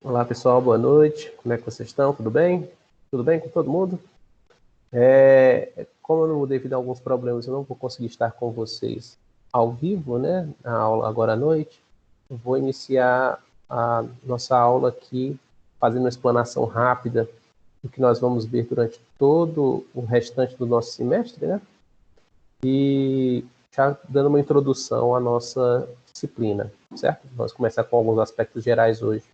Olá pessoal, boa noite. Como é que vocês estão? Tudo bem? Tudo bem com todo mundo? Como devido a alguns problemas eu não vou conseguir estar com vocês ao vivo, né? A aula agora à noite. Eu vou iniciar a nossa aula aqui fazendo uma explanação rápida do que nós vamos ver durante todo o restante do nosso semestre, né? E já dando uma introdução à nossa disciplina, certo? Vamos começar com alguns aspectos gerais hoje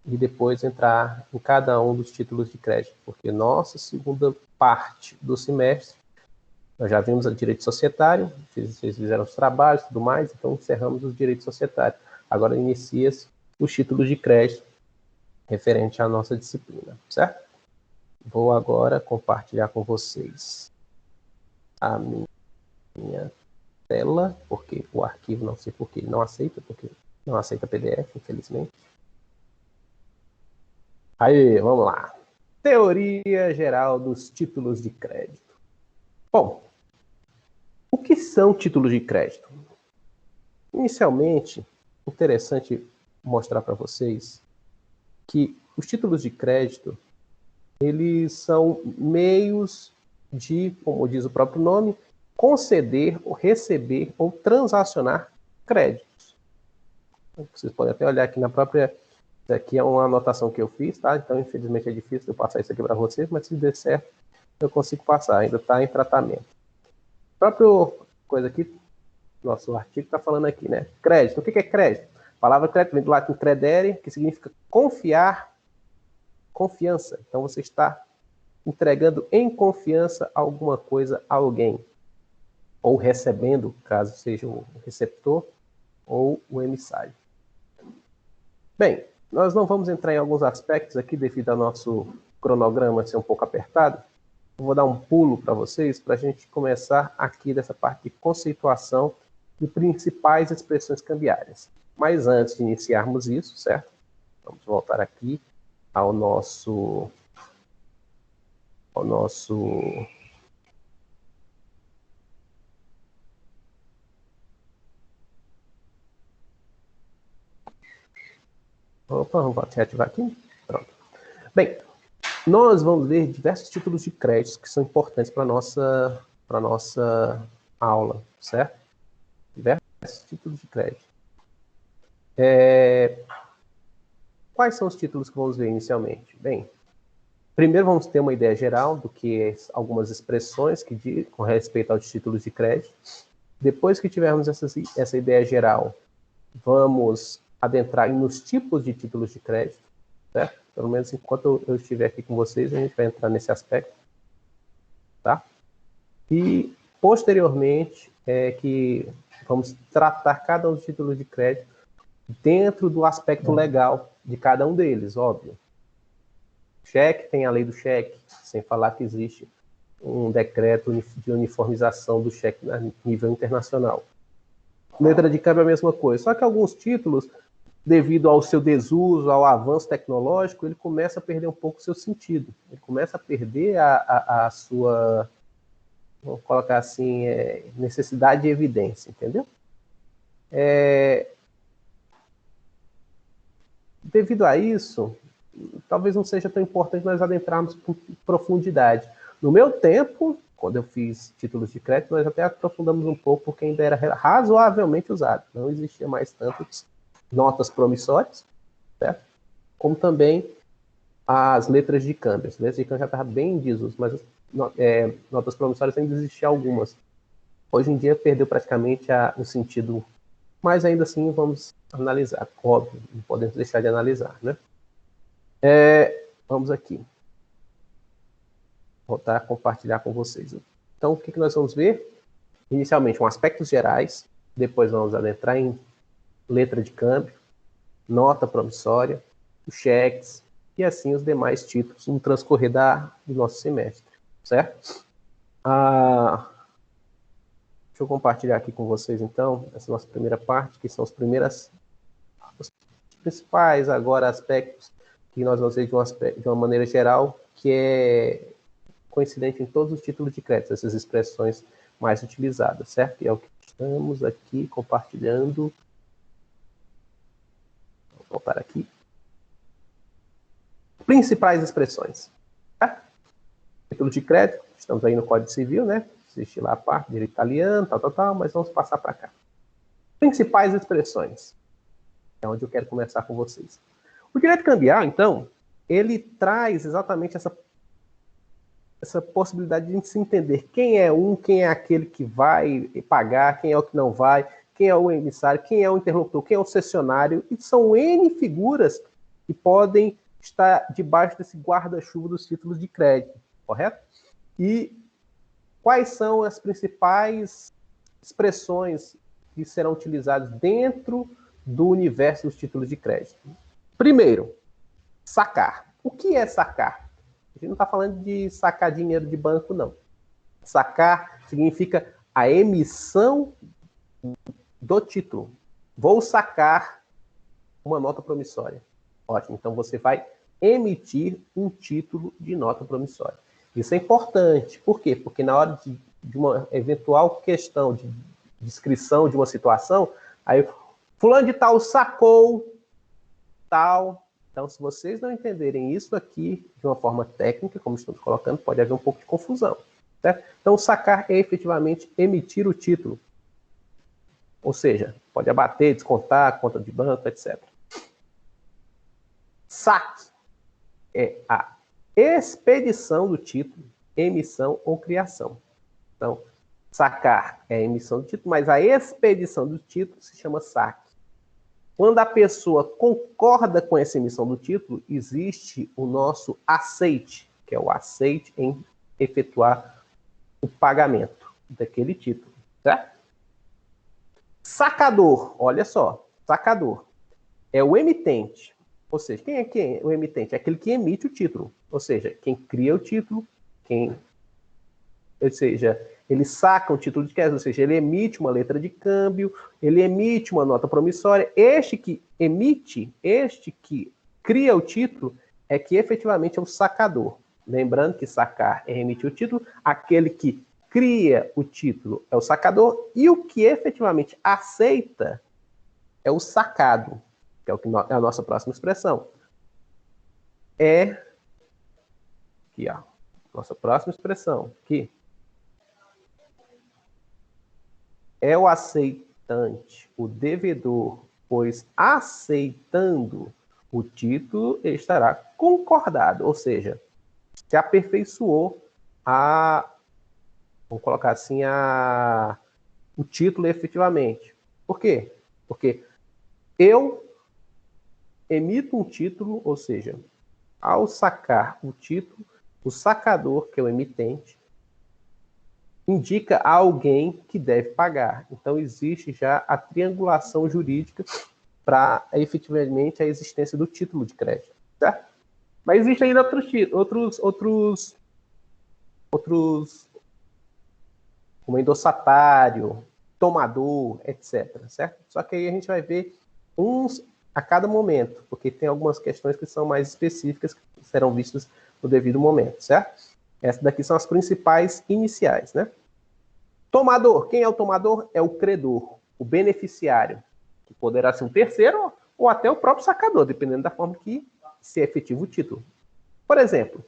e depois entrar em cada um dos títulos de crédito, porque nossa segunda parte do semestre, nós já vimos o direito societário, vocês fizeram os trabalhos e tudo mais, então encerramos o direito societário. Agora inicia-se os títulos de crédito referente à nossa disciplina, certo? Vou agora compartilhar com vocês a minha tela, porque o arquivo não sei por que não aceita, porque não aceita PDF, infelizmente. Aí, vamos lá. Teoria geral dos títulos de crédito. Bom, o que são títulos de crédito? Inicialmente, interessante mostrar para vocês que os títulos de crédito, eles são meios de, como diz o próprio nome, conceder, ou receber ou transacionar créditos. Vocês podem até olhar aqui na própria... Isso aqui é uma anotação que eu fiz, tá? Então, infelizmente, é difícil eu passar isso aqui para vocês, mas se der certo, eu consigo passar. Ainda está em tratamento. A própria coisa aqui, nosso artigo está falando aqui, né? Crédito. O que é crédito? A palavra crédito vem do latim credere, que significa confiar, confiança. Então, você está entregando em confiança alguma coisa a alguém. Ou recebendo, caso seja o receptor ou o emissário. Bem, nós não vamos entrar em alguns aspectos aqui devido ao nosso cronograma ser um pouco apertado. Eu vou dar um pulo para vocês para a gente começar aqui dessa parte de conceituação de principais expressões cambiárias. Mas antes de iniciarmos isso, certo? Vamos voltar aqui ao nosso Opa, vamos reativar aqui. Pronto. Bem, nós vamos ver diversos títulos de créditos que são importantes para a nossa aula, certo? Diversos títulos de crédito. Quais são os títulos que vamos ver inicialmente? Bem, primeiro vamos ter uma ideia geral do que é algumas expressões que diz, com respeito aos títulos de crédito. Depois que tivermos essa ideia geral, vamos adentrar nos tipos de títulos de crédito, certo? Pelo menos enquanto eu estiver aqui com vocês, a gente vai entrar nesse aspecto, tá? E, posteriormente, que vamos tratar cada um dos títulos de crédito dentro do aspecto legal de cada um deles, óbvio. Cheque tem a lei do cheque, sem falar que existe um decreto de uniformização do cheque a nível internacional. Letra de câmbio é a mesma coisa, só que alguns títulos, devido ao seu desuso, ao avanço tecnológico, ele começa a perder um pouco o seu sentido. Ele começa a perder a sua, vamos colocar assim, necessidade de evidência, entendeu? Devido a isso, talvez não seja tão importante nós adentrarmos por profundidade. No meu tempo, quando eu fiz títulos de crédito, nós até aprofundamos um pouco, porque ainda era razoavelmente usado. Não existia mais tantas notas promissórias, certo? Como também as letras de câmbio. As letras de câmbio já estavam bem em desuso, mas notas promissórias ainda existiam algumas. Hoje em dia perdeu praticamente o sentido, mas ainda assim vamos analisar. Óbvio, não podemos deixar de analisar, né? Vamos aqui. Voltar a compartilhar com vocês. Então, o que nós vamos ver? Inicialmente, aspectos gerais, depois vamos adentrar em letra de câmbio, nota promissória, os cheques e assim os demais títulos no transcorrer do nosso semestre, certo? Deixa eu compartilhar aqui com vocês, então, essa nossa primeira parte, que são os principais agora aspectos que nós vamos ver de uma maneira geral, que é coincidente em todos os títulos de crédito, essas expressões mais utilizadas, certo? E é o que estamos aqui compartilhando. Vou voltar aqui. Principais expressões. Tá? Título de crédito, estamos aí no Código Civil, né? Existe lá a parte de direito italiano, tal, mas vamos passar para cá. Principais expressões. É onde eu quero começar com vocês. O direito cambial, então, ele traz exatamente essa possibilidade de a gente se entender quem é aquele que vai pagar, quem é o que não vai, quem é o emissário, quem é o interlocutor, quem é o cessionário, e são N figuras que podem estar debaixo desse guarda-chuva dos títulos de crédito, correto? E quais são as principais expressões que serão utilizadas dentro do universo dos títulos de crédito? Primeiro, sacar. O que é sacar? A gente não está falando de sacar dinheiro de banco, não. Sacar significa a emissão do título. Vou sacar uma nota promissória. Ótimo, então você vai emitir um título de nota promissória. Isso é importante. Por quê? Porque na hora de uma eventual questão de descrição de uma situação, aí fulano de tal sacou tal. Então, se vocês não entenderem isso aqui de uma forma técnica, como estamos colocando, pode haver um pouco de confusão. Certo? Então, sacar é efetivamente emitir o título. Ou seja, pode abater, descontar, conta de banco, etc. Saque é a expedição do título, emissão ou criação. Então, sacar é a emissão do título, mas a expedição do título se chama saque. Quando a pessoa concorda com essa emissão do título, existe o nosso aceite, que é o aceite em efetuar o pagamento daquele título. Certo? Sacador, olha só, sacador é o emitente. Ou seja, quem é o emitente? É aquele que emite o título. Ou seja, quem cria o título, ele saca um título de crédito, ou seja, ele emite uma letra de câmbio, ele emite uma nota promissória. Este que cria o título, é que efetivamente é o sacador. Lembrando que sacar é emitir o título, aquele que cria o título é o sacador, e o que efetivamente aceita é o sacado, que é a nossa próxima expressão. Aqui, ó, nossa próxima expressão, aqui. É o aceitante, o devedor, pois aceitando o título estará concordado, ou seja, se aperfeiçoou vamos colocar assim, o título efetivamente. Por quê? Porque eu emito um título, ou seja, ao sacar o título, o sacador, que é o emitente, indica a alguém que deve pagar. Então, existe já a triangulação jurídica para efetivamente a existência do título de crédito. Certo? Mas existem ainda outros como endossatário, tomador, etc. Certo? Só que aí a gente vai ver uns a cada momento, porque tem algumas questões que são mais específicas, que serão vistas no devido momento, certo? Essas daqui são as principais iniciais, né? Tomador. Quem é o tomador? É o credor, o beneficiário, que poderá ser um terceiro ou até o próprio sacador, dependendo da forma que se efetiva o título. Por exemplo,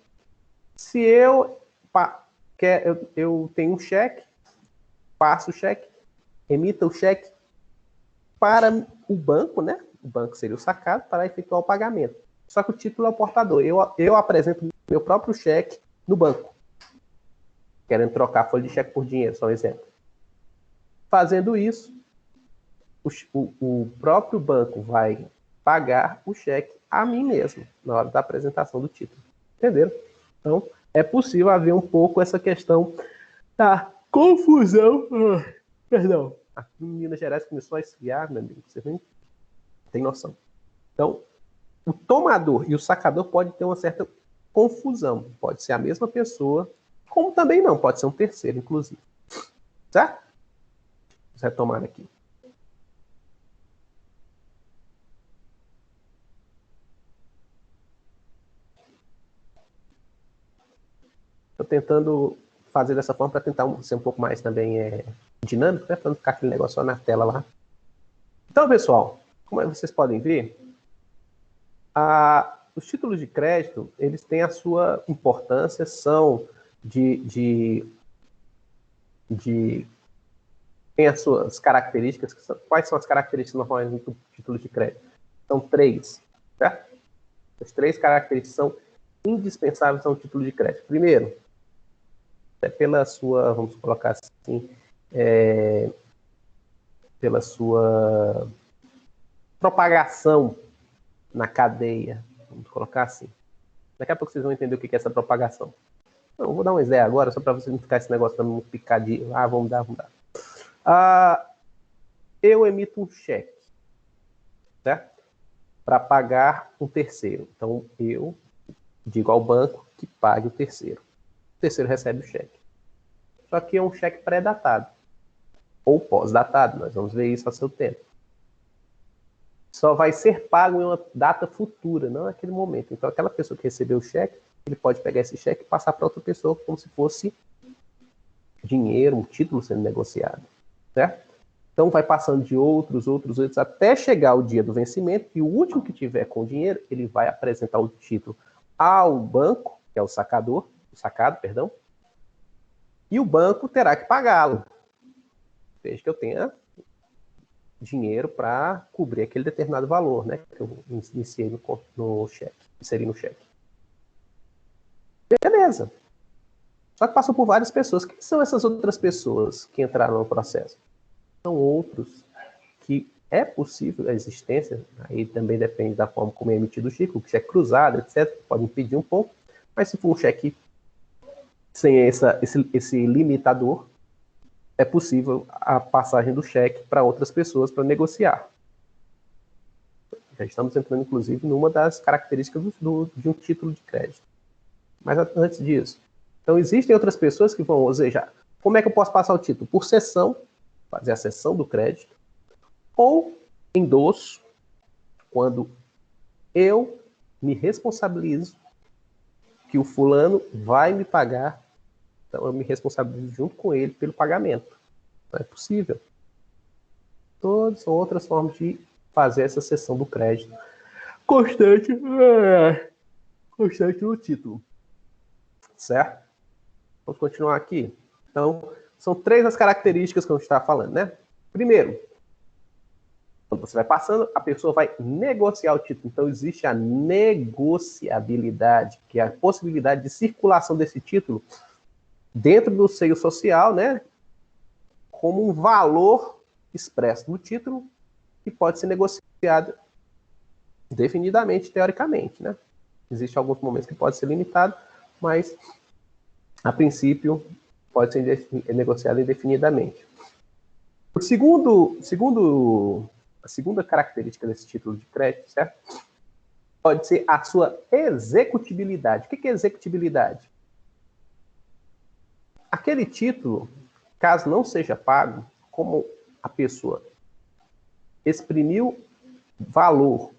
se eu tenho um cheque, passo o cheque, emita o cheque para o banco, né? O banco seria o sacado para efetuar o pagamento. Só que o título é o portador. Eu apresento meu próprio cheque no banco, querendo trocar a folha de cheque por dinheiro, só um exemplo. Fazendo isso, o próprio banco vai pagar o cheque a mim mesmo, na hora da apresentação do título. Entenderam? Então, é possível haver um pouco essa questão da confusão. Perdão. Aqui em Minas Gerais começou a esfriar, meu amigo. Você nem tem noção. Então, o tomador e o sacador pode ter uma certa confusão. Pode ser a mesma pessoa, como também não. Pode ser um terceiro, inclusive. Certo? Vamos retomar aqui. Estou tentando fazer dessa forma para tentar ser um pouco mais também dinâmico, né? Para não ficar aquele negócio só na tela lá. Então, pessoal, como vocês podem ver, os títulos de crédito, eles têm a sua importância, são de tem as suas características. Quais são as características normalmente do título de crédito? São 3, certo? As 3 características são indispensáveis a um título de crédito. Primeiro, pela sua, vamos colocar assim, pela sua propagação na cadeia, vamos colocar assim. Daqui a pouco vocês vão entender o que é essa propagação. Não, vou dar uma ideia agora, só para vocês não ficar esse negócio para não picar de, vamos dar. Eu emito um cheque, certo? Para pagar um terceiro. Então, eu digo ao banco que pague o terceiro. O terceiro recebe o cheque. Só que é um cheque pré-datado. Ou pós-datado, nós vamos ver isso a seu tempo. Só vai ser pago em uma data futura, não naquele momento. Então, aquela pessoa que recebeu o cheque, ele pode pegar esse cheque e passar para outra pessoa como se fosse dinheiro, um título sendo negociado, certo? Então, vai passando de outros, até chegar o dia do vencimento, e o último que tiver com o dinheiro, ele vai apresentar o título ao banco, que é o sacado, e o banco terá que pagá-lo, desde que eu tenha dinheiro para cobrir aquele determinado valor, né, que eu iniciei no cheque, inseri no cheque. Beleza. Só que passou por várias pessoas. Quem são essas outras pessoas que entraram no processo? São outros que é possível a existência, aí também depende da forma como é emitido o cheque cruzado, etc., pode impedir um pouco, mas se for um cheque sem esse limitador, é possível a passagem do cheque para outras pessoas para negociar. Já estamos entrando, inclusive, numa das características de um título de crédito. Mas antes disso, então existem outras pessoas que vão, ou seja, como é que eu posso passar o título? Por cessão, fazer a cessão do crédito, ou endosso, quando eu me responsabilizo que o fulano vai me pagar, então eu me responsabilizo junto com ele pelo pagamento. Então é possível. Todas são outras formas de fazer essa cessão do crédito constante no título. Certo? Vamos continuar aqui. Então, são 3 as características que a gente está falando, né? Primeiro, quando você vai passando, a pessoa vai negociar o título. Então, existe a negociabilidade, que é a possibilidade de circulação desse título dentro do seio social, né? Como um valor expresso no título que pode ser negociado definidamente, teoricamente, né? Existem alguns momentos que pode ser limitado, mas, a princípio, pode ser negociado indefinidamente. A segunda característica desse título de crédito, certo? Pode ser a sua executibilidade. O que é executibilidade? Aquele título, caso não seja pago, como a pessoa exprimiu valor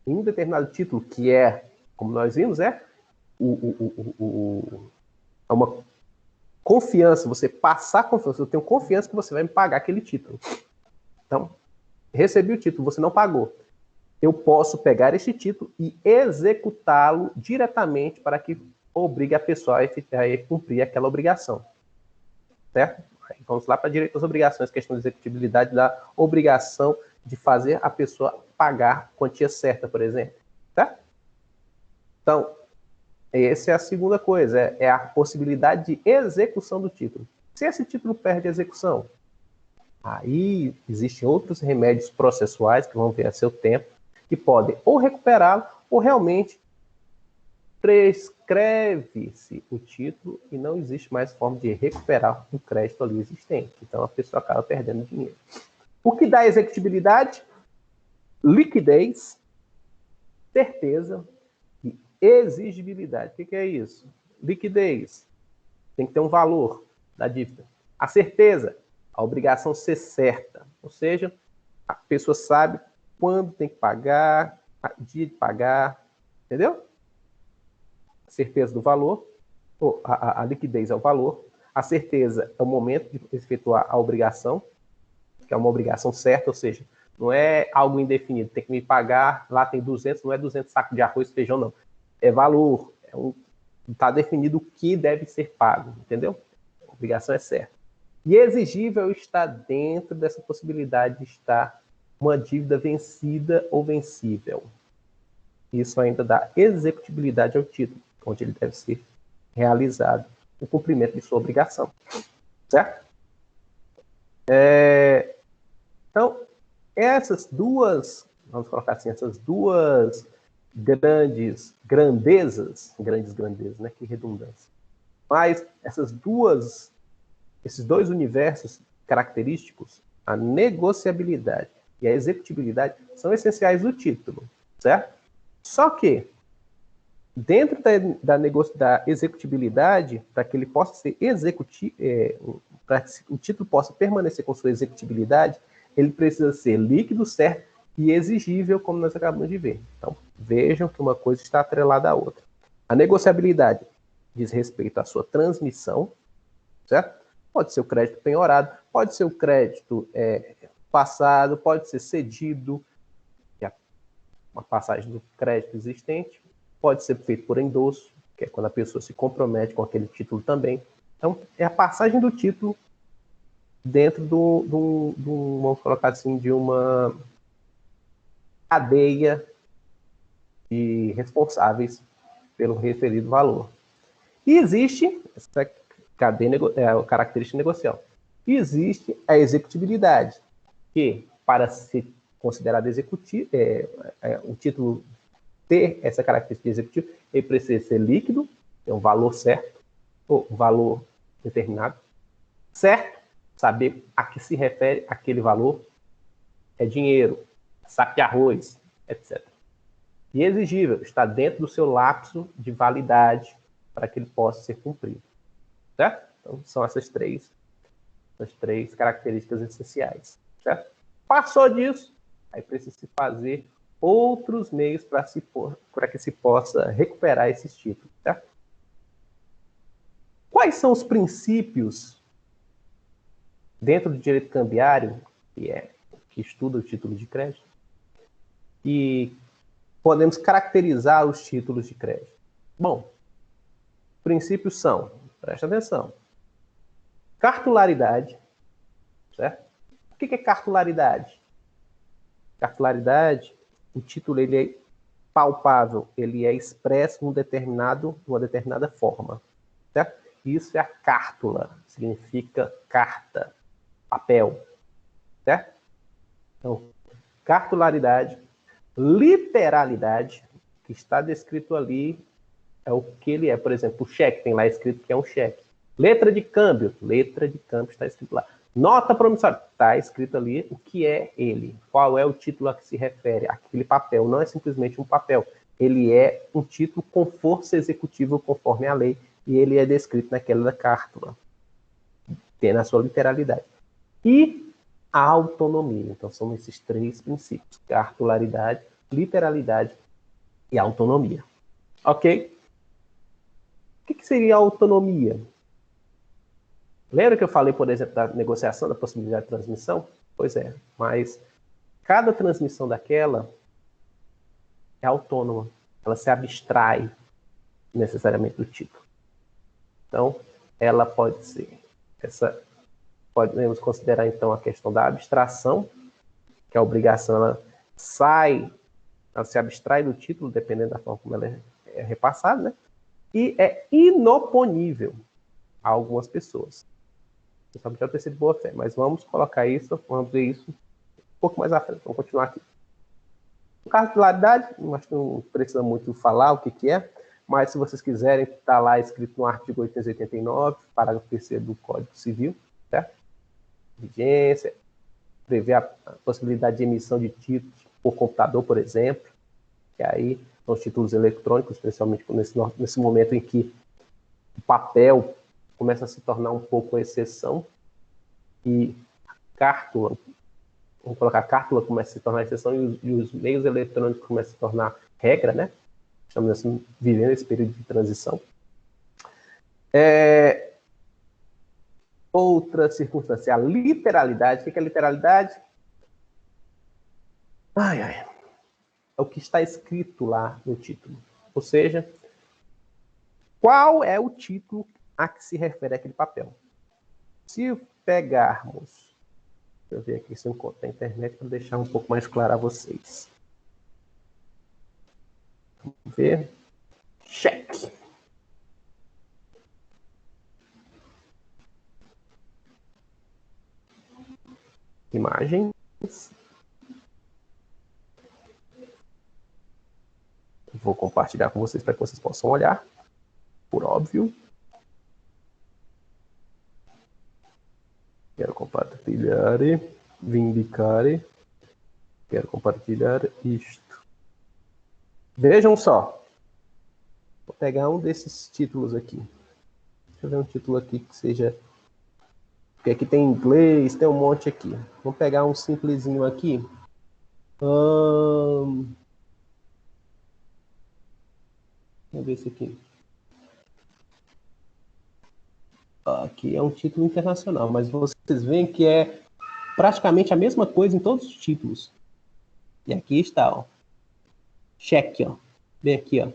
em um determinado título, que é, como nós vimos, é uma confiança, você passar confiança, eu tenho confiança que você vai me pagar aquele título. Então, recebi o título, você não pagou. Eu posso pegar esse título e executá-lo diretamente para que obrigue a pessoa a cumprir aquela obrigação. Certo? Vamos lá para direito às obrigações, questão de executibilidade da obrigação de fazer a pessoa pagar a quantia certa, por exemplo. Certo? Então, essa é a segunda coisa, é a possibilidade de execução do título. Se esse título perde a execução, aí existem outros remédios processuais que vão ver a seu tempo, que podem ou recuperá-lo, ou realmente prescreve-se o título e não existe mais forma de recuperar o crédito ali existente. Então a pessoa acaba perdendo dinheiro. O que dá executibilidade? Liquidez, certeza e exigibilidade. O que é isso? Liquidez. Tem que ter um valor da dívida. A certeza, a obrigação ser certa. Ou seja, a pessoa sabe quando tem que pagar, dia de pagar. Entendeu? A certeza do valor, ou a liquidez é o valor. A certeza é o momento de efetuar a obrigação, que é uma obrigação certa, ou seja, Não é algo indefinido, tem que me pagar, lá tem 200, não é 200 sacos de arroz e feijão, não. É valor, está definido o que deve ser pago, entendeu? A obrigação é certa. E exigível está dentro dessa possibilidade de estar uma dívida vencida ou vencível. Isso ainda dá executibilidade ao título, onde ele deve ser realizado o cumprimento de sua obrigação. Certo? Então, essas duas, vamos colocar assim, essas duas grandes grandezas, né? Que redundância. Mas esses dois universos característicos, a negociabilidade e a executibilidade, são essenciais do título, certo? Só que, dentro da executibilidade, para que ele possa ser para que o título possa permanecer com sua executibilidade, ele precisa ser líquido, certo e exigível, como nós acabamos de ver. Então, vejam que uma coisa está atrelada à outra. A negociabilidade diz respeito à sua transmissão, certo? Pode ser o crédito penhorado, pode ser o crédito passado, pode ser cedido, que é uma passagem do crédito existente, pode ser feito por endosso, que é quando a pessoa se compromete com aquele título também. Então, é a passagem do título dentro vamos colocar assim, de uma cadeia de responsáveis pelo referido valor. E existe essa cadeia, característica negocial. E existe a executibilidade, que para ser considerado executivo, o título ter essa característica de executivo, ele precisa ser líquido, ter um valor certo, ou um valor determinado, certo, saber a que se refere aquele valor, é dinheiro, saco de arroz, etc. E exigível, está dentro do seu lapso de validade para que ele possa ser cumprido. Certo? Então, são essas três características essenciais. Certo? Passou disso, aí precisa se fazer outros meios para que se possa recuperar esses títulos. Certo? Quais são os princípios dentro do direito cambiário, que estuda o título de crédito, e podemos caracterizar os títulos de crédito? Bom, princípios são, presta atenção, cartularidade, certo? O que é cartularidade? Cartularidade, o título ele é palpável, ele é expresso numa determinada forma, certo? Isso é a cártula, significa carta, papel, certo? Então, cartularidade, literalidade, que está descrito ali, é o que ele é. Por exemplo, o cheque, tem lá escrito que é um cheque. Letra de câmbio está escrito lá. Nota promissória, está escrito ali o que é ele. Qual é o título a que se refere? Aquele papel não é simplesmente um papel. Ele é um título com força executiva conforme a lei e ele é descrito naquela cártula, tendo a sua literalidade. E a autonomia. Então, são esses três princípios: cartularidade, literalidade e autonomia. Ok? O que seria a autonomia? Lembra que eu falei, por exemplo, da negociação, da possibilidade de transmissão? Pois é, mas cada transmissão daquela é autônoma. Ela se abstrai necessariamente do título. Então, ela pode ser podemos considerar, então, a questão da abstração, que a obrigação ela se abstrai do título, dependendo da forma como ela é repassada, né? E é inoponível a algumas pessoas. Principalmente ao ter sido boa fé. Mas vamos colocar isso, vamos ver isso um pouco mais à frente. Vamos continuar aqui. Cartularidade, acho que não precisa muito falar o que é, mas se vocês quiserem, está lá escrito no artigo 889, parágrafo 3º do Código Civil, certo? Vigência, prevê a possibilidade de emissão de títulos por computador, por exemplo, que aí são os títulos eletrônicos, especialmente nesse momento em que o papel começa a se tornar um pouco a exceção e cártula, vamos colocar a cártula começa a se tornar a exceção e os meios eletrônicos começam a se tornar regra, né? Estamos assim, vivendo esse período de transição. Outra circunstância, a literalidade. O que é literalidade? Ai, ai. É o que está escrito lá no título. Ou seja, qual é o título a que se refere aquele papel? Se pegarmos, deixa eu ver aqui se eu encontro na internet para deixar um pouco mais claro a vocês. Vamos ver. Cheque. Imagens. Vou compartilhar com vocês para que vocês possam olhar, por óbvio. Quero compartilhar, vindicare. Quero compartilhar isto. Vejam só. Vou pegar um desses títulos aqui. Deixa eu ver um título aqui que seja... Porque aqui tem inglês, tem um monte aqui. Vamos pegar um simplesinho aqui. Vamos ver esse aqui. Aqui é um título internacional, mas vocês veem que é praticamente a mesma coisa em todos os títulos. E aqui está, ó. Cheque, ó. Bem aqui, ó.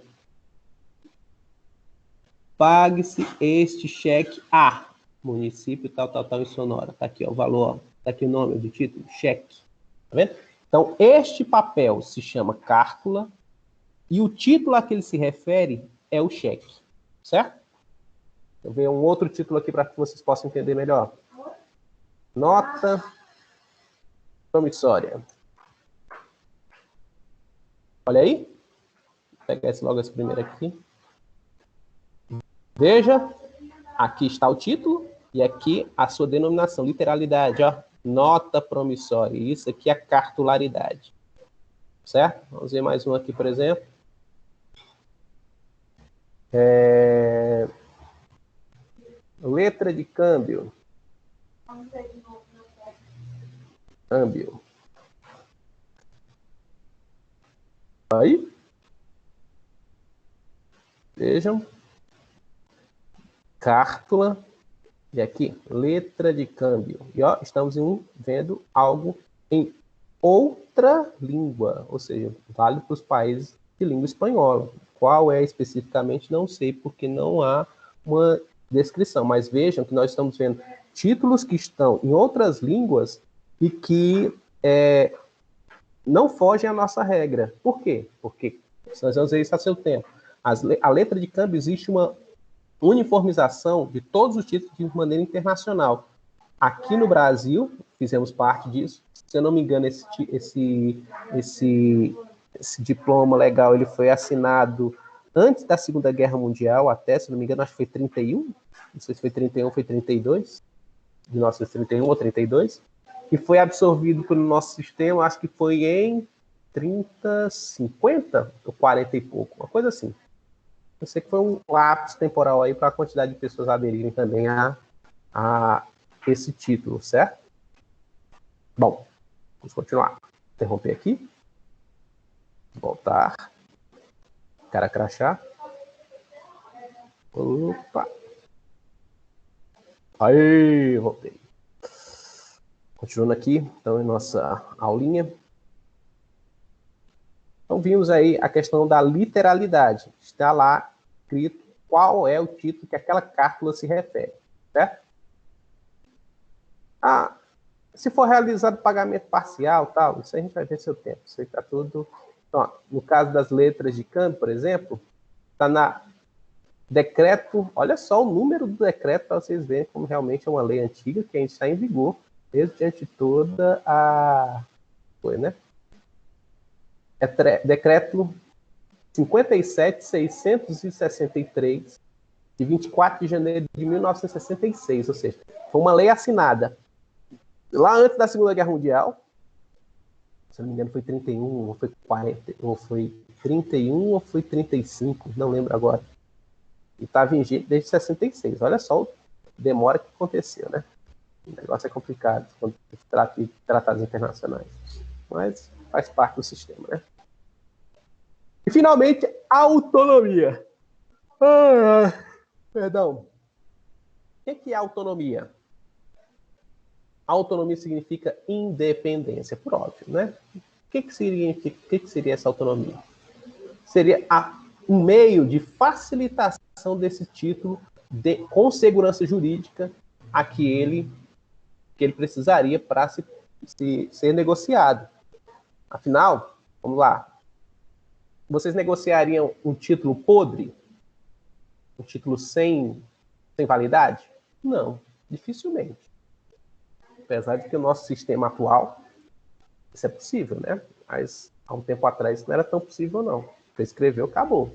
Pague-se este cheque a município tal, tal, tal em Sonora. Tá aqui, ó, o valor, ó. Tá aqui o nome do título, cheque. Tá vendo? Então, este papel se chama cártula e o título a que ele se refere é o cheque. Certo? Eu ver um outro título aqui para que vocês possam entender melhor. Nota promissória. Olha aí. Vou pegar logo esse primeiro aqui. Veja, aqui está o título e aqui a sua denominação, literalidade, ó. Nota promissória. Isso aqui é a cartularidade. Certo? Vamos ver mais um aqui, por exemplo. Letra de câmbio. Câmbio. Aí. Vejam. Cártula. E aqui, letra de câmbio. E ó, estamos vendo algo em outra língua. Ou seja, vale para os países de língua espanhola. Qual é especificamente, não sei, porque não há uma descrição. Mas vejam que nós estamos vendo títulos que estão em outras línguas e que não fogem à nossa regra. Por quê? Porque, nós vamos ver isso a seu tempo, a letra de câmbio existe uma uniformização de todos os títulos de maneira internacional. Aqui no Brasil, fizemos parte disso. Se eu não me engano, esse diploma legal ele foi assinado antes da Segunda Guerra Mundial, até, se não me engano, acho que foi 31, não sei se foi 31 ou foi 32, de 1931 ou 32, e foi absorvido pelo nosso sistema, acho que foi em 30, 50 ou 40 e pouco, uma coisa assim. Eu sei que foi um lapso temporal aí para a quantidade de pessoas aderirem também a esse título, certo? Bom, vamos continuar. Interromper aqui. Voltar. Cara crachá. Opa. Aí, voltei. Continuando aqui, então, em nossa aulinha. Então, vimos aí a questão da literalidade. Está lá escrito qual é o título que aquela cártula se refere, certo? Se for realizado pagamento parcial, tal, isso a gente vai ver seu tempo. Isso aí está tudo... Então, ó, no caso das letras de câmbio, por exemplo, está na decreto, olha só o número do decreto para vocês verem como realmente é uma lei antiga que a gente está em vigor desde toda a... Foi, né? É decreto 57.663, de 24 de janeiro de 1966, ou seja, foi uma lei assinada lá antes da Segunda Guerra Mundial. Se não me engano, foi 31, ou foi 40, ou foi 31, ou foi 35, não lembro agora. E está vigente desde 66. Olha só a demora que aconteceu, né? O negócio é complicado quando se trata de tratados internacionais. Mas faz parte do sistema, né? E, finalmente, autonomia. Perdão. O que é autonomia? Autonomia significa independência, por óbvio, né? que seria essa autonomia? Seria um meio de facilitação desse título com segurança jurídica a que ele precisaria para ser negociado. Afinal, vamos lá, vocês negociariam um título podre? Um título sem validade? Não, dificilmente. Apesar de que o nosso sistema atual, isso é possível, né? Mas há um tempo atrás não era tão possível, não. Prescreveu, acabou.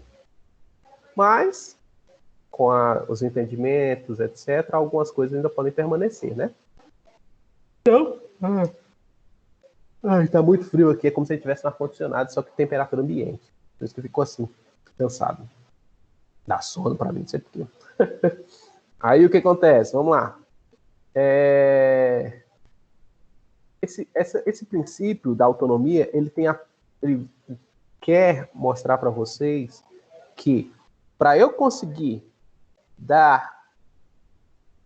Mas, com os entendimentos, etc., algumas coisas ainda podem permanecer, né? Então, tá muito frio aqui, é como se a gente tivesse no ar-condicionado, só que temperatura ambiente. Por isso que ficou assim, cansado. Dá sono pra mim, não sei porquê. Aí o que acontece? Vamos lá. Esse princípio da autonomia, ele quer mostrar para vocês que para eu conseguir dar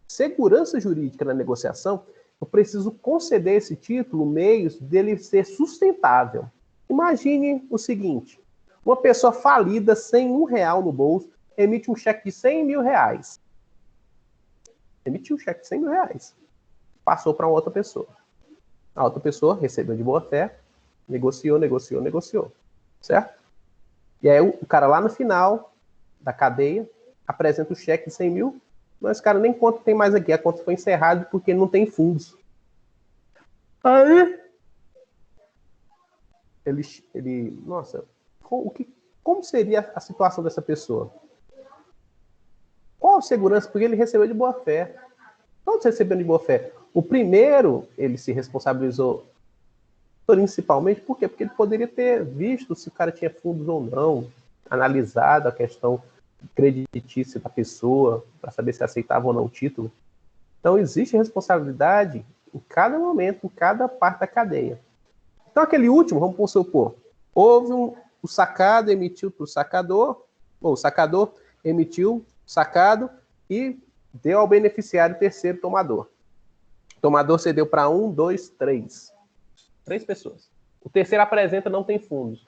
segurança jurídica na negociação, eu preciso conceder esse título meios dele ser sustentável. Imagine o seguinte: uma pessoa falida, sem R$1 no bolso, emite um cheque de R$100 mil. Emitiu um cheque de R$100 mil. Passou para outra pessoa. A outra pessoa recebeu de boa fé, negociou. Certo? E aí o cara lá no final da cadeia apresenta o cheque de 100 mil, mas o cara nem conta tem mais aqui. A conta foi encerrada porque não tem fundos. Aí nossa, como seria a situação dessa pessoa? Qual a segurança? Porque ele recebeu de boa fé. Todos receberam de boa fé. O primeiro, ele se responsabilizou principalmente, por quê? Porque ele poderia ter visto se o cara tinha fundos ou não, analisado a questão creditícia da pessoa, para saber se aceitava ou não o título. Então, existe responsabilidade em cada momento, em cada parte da cadeia. Então, aquele último, vamos supor, houve o sacado emitiu para o sacador, ou o sacador emitiu sacado e deu ao beneficiário terceiro tomador. O tomador cedeu para 1, 2, 3. 3 pessoas. O terceiro apresenta, não tem fundos.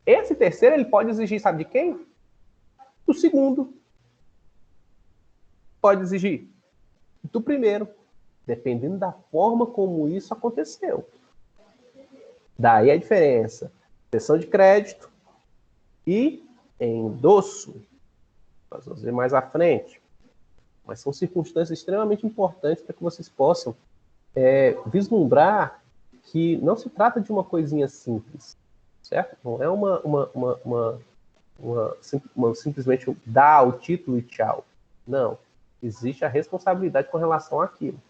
Esse terceiro, ele pode exigir, sabe de quem? Do segundo. Pode exigir do primeiro, dependendo da forma como isso aconteceu. Daí a diferença. Cessão de crédito e endosso. Nós vamos ver mais à frente. Mas são circunstâncias extremamente importantes para que vocês possam vislumbrar que não se trata de uma coisinha simples, certo? Não é simplesmente dar o título e tchau. Não. Existe a responsabilidade com relação àquilo.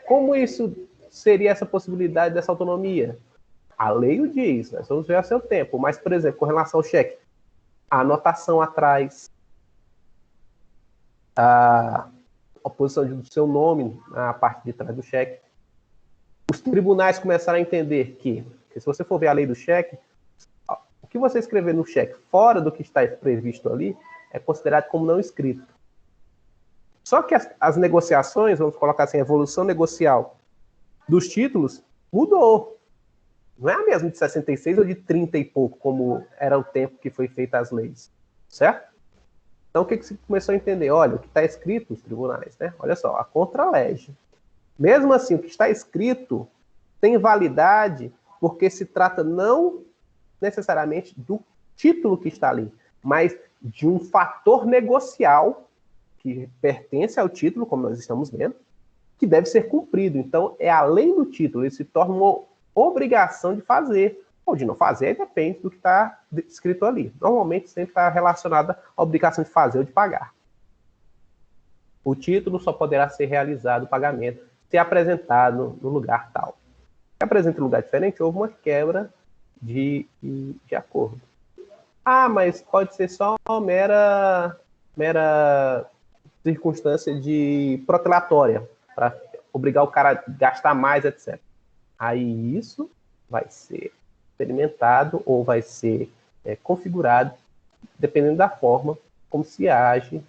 Como isso seria essa possibilidade dessa autonomia? A lei o diz, nós vamos ver a seu tempo. Mas, por exemplo, com relação ao cheque, a anotação atrás, a posição do seu nome na parte de trás do cheque. Os tribunais começaram a entender que se você for ver a lei do cheque, o que você escrever no cheque fora do que está previsto ali é considerado como não escrito. Só que as negociações, vamos colocar assim, a evolução negocial dos títulos mudou. Não é a mesma de 66 ou de 30 e pouco, como era o tempo que foi feita as leis. Certo? Então, o que se começou a entender? Olha, o que está escrito nos tribunais, né? Olha só, a contralege. Mesmo assim, o que está escrito tem validade porque se trata não necessariamente do título que está ali, mas de um fator negocial que pertence ao título, como nós estamos vendo, que deve ser cumprido. Então, é além do título, ele se torna uma obrigação de fazer, ou de não fazer, depende do que está escrito ali. Normalmente, sempre está relacionada à obrigação de fazer ou de pagar. O título só poderá ser realizado o pagamento se apresentado no lugar tal. Se apresenta em lugar diferente, houve uma quebra de acordo. Mas pode ser só uma mera circunstância de protelatória, para obrigar o cara a gastar mais, etc. Aí isso vai ser experimentado ou vai ser configurado, dependendo da forma como se age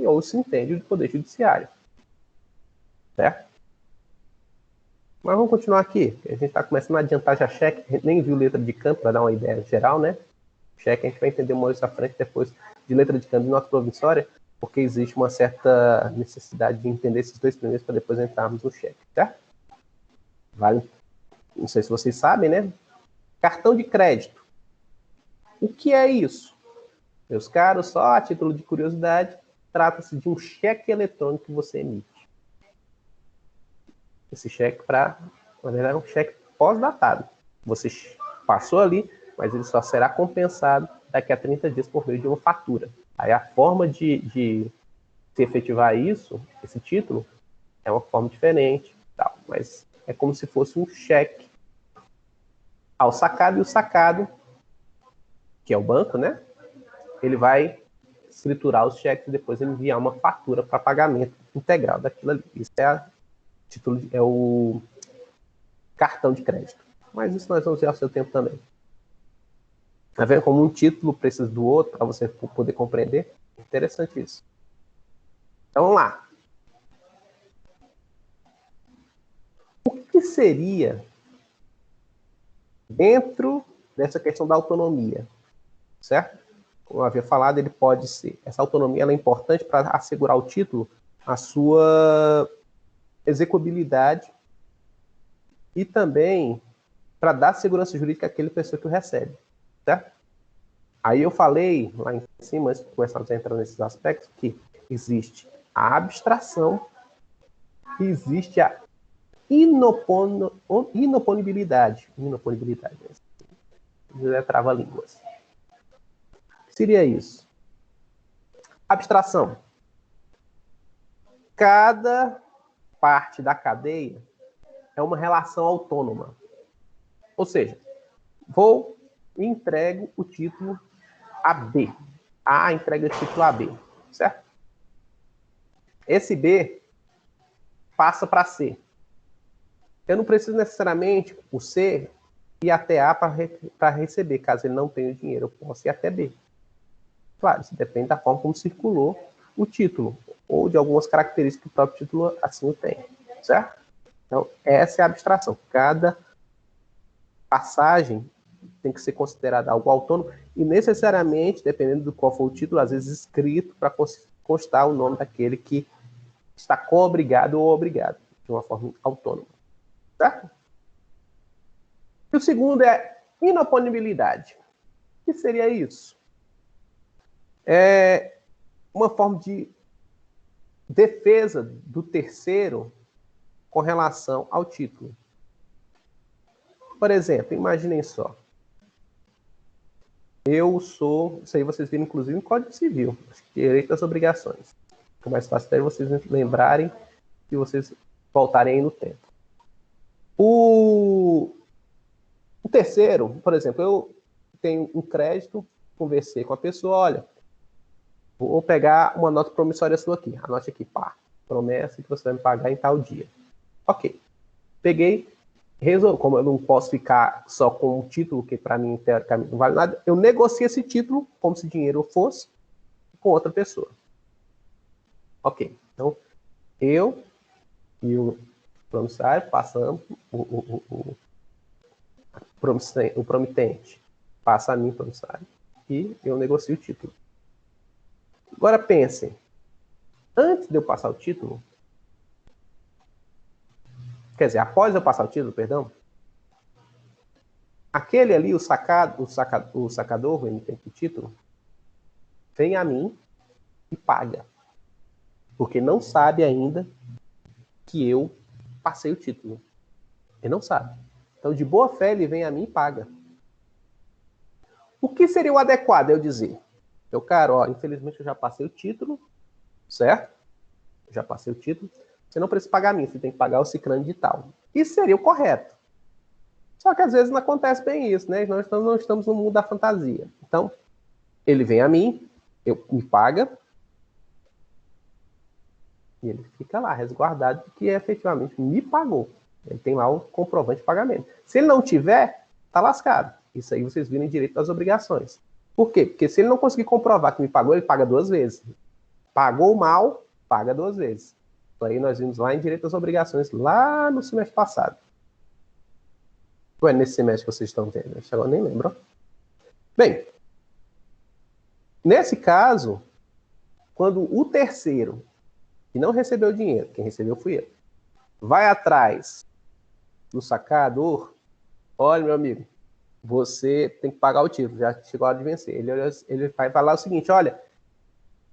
ou se entende do Poder Judiciário. Certo? Mas vamos continuar aqui. A gente está começando a adiantar já cheque. A gente nem viu letra de campo para dar uma ideia geral, né? Cheque a gente vai entender mais à frente depois de letra de campo e nota provissória, porque existe uma certa necessidade de entender esses dois primeiros para depois entrarmos no cheque, certo? Vale. Não sei se vocês sabem, né? Cartão de crédito. O que é isso? Meus caros, só a título de curiosidade, trata-se de um cheque eletrônico que você emite. Esse cheque na verdade, é um cheque pós-datado. Você passou ali, mas ele só será compensado daqui a 30 dias por meio de uma fatura. Aí a forma de se efetivar isso, esse título, é uma forma diferente, tal, mas é como se fosse um cheque ao sacado, e o sacado, que é o banco, né? Ele vai escriturar os cheques e depois enviar uma fatura para pagamento integral daquilo ali. Isso é o cartão de crédito. Mas isso nós vamos ver ao seu tempo também. Tá vendo como um título precisa do outro para você poder compreender? Interessante isso. Então vamos lá. O que seria dentro dessa questão da autonomia? Certo? Como eu havia falado, ele pode ser. Essa autonomia ela é importante para assegurar o título, a sua execuibilidade e também para dar segurança jurídica àquele pessoa que o recebe, certo? Aí eu falei lá em cima, antes de começarmos a entrar nesses aspectos, que existe a abstração e existe a inoponibilidade. Inoponibilidade. Trava-línguas. O que seria isso? Abstração. Cada parte da cadeia é uma relação autônoma. Ou seja, vou e entrego o título a B. A entrega o título a B, certo? Esse B passa para C. Eu não preciso necessariamente o C ir até A para receber, caso ele não tenha o dinheiro. Eu posso ir até B. Claro, isso depende da forma como circulou o título, ou de algumas características que o próprio título assim o tem, certo? Então, essa é a abstração. Cada passagem tem que ser considerada algo autônomo e necessariamente, dependendo do qual for o título, às vezes escrito para constar o nome daquele que está co-obrigado ou obrigado, de uma forma autônoma. Certo? E o segundo é inoponibilidade. O que seria isso? É uma forma de defesa do terceiro com relação ao título. Por exemplo, imaginem só. Eu sou... Isso aí vocês viram, inclusive, no Código Civil. Direito das obrigações. É mais fácil até vocês lembrarem e vocês voltarem aí no tempo. O terceiro, por exemplo, eu tenho um crédito, conversei com a pessoa, olha, vou pegar uma nota promissória sua aqui. Anote aqui, pá. Promessa que você vai me pagar em tal dia. Ok. Peguei, como eu não posso ficar só com um título, que para mim, teoricamente, não vale nada, eu negocio esse título, como se dinheiro fosse, com outra pessoa. Ok. Então, eu e o promissário passamos, o promitente passa a mim, promissário, e eu negocio o título. Agora pensem, antes de eu passar o título, quer dizer, após eu passar o título, perdão, aquele ali, o sacador, o emitente do título, vem a mim e paga. Porque não sabe ainda que eu passei o título. Ele não sabe. Então, de boa fé, ele vem a mim e paga. O que seria o adequado eu dizer? Meu caro, ó, infelizmente eu já passei o título, certo? Eu já passei o título. Você não precisa pagar a mim, você tem que pagar o ciclano de tal. Isso seria o correto. Só que às vezes não acontece bem isso, né? Nós não estamos no mundo da fantasia. Então, ele vem a mim, me paga, e ele fica lá, resguardado, que efetivamente me pagou. Ele tem lá o comprovante de pagamento. Se ele não tiver, tá lascado. Isso aí vocês viram em direito das obrigações. Por quê? Porque se ele não conseguir comprovar que me pagou, ele paga 2 vezes. Pagou mal, paga 2 vezes. Isso aí nós vimos lá em direito das obrigações, lá no semestre passado. Ou é nesse semestre que vocês estão tendo? Agora nem lembro. Bem, nesse caso, quando o terceiro, que não recebeu o dinheiro, quem recebeu fui eu, vai atrás do sacador, olha, meu amigo, você tem que pagar o título, já chegou a hora de vencer. Ele vai falar o seguinte, olha,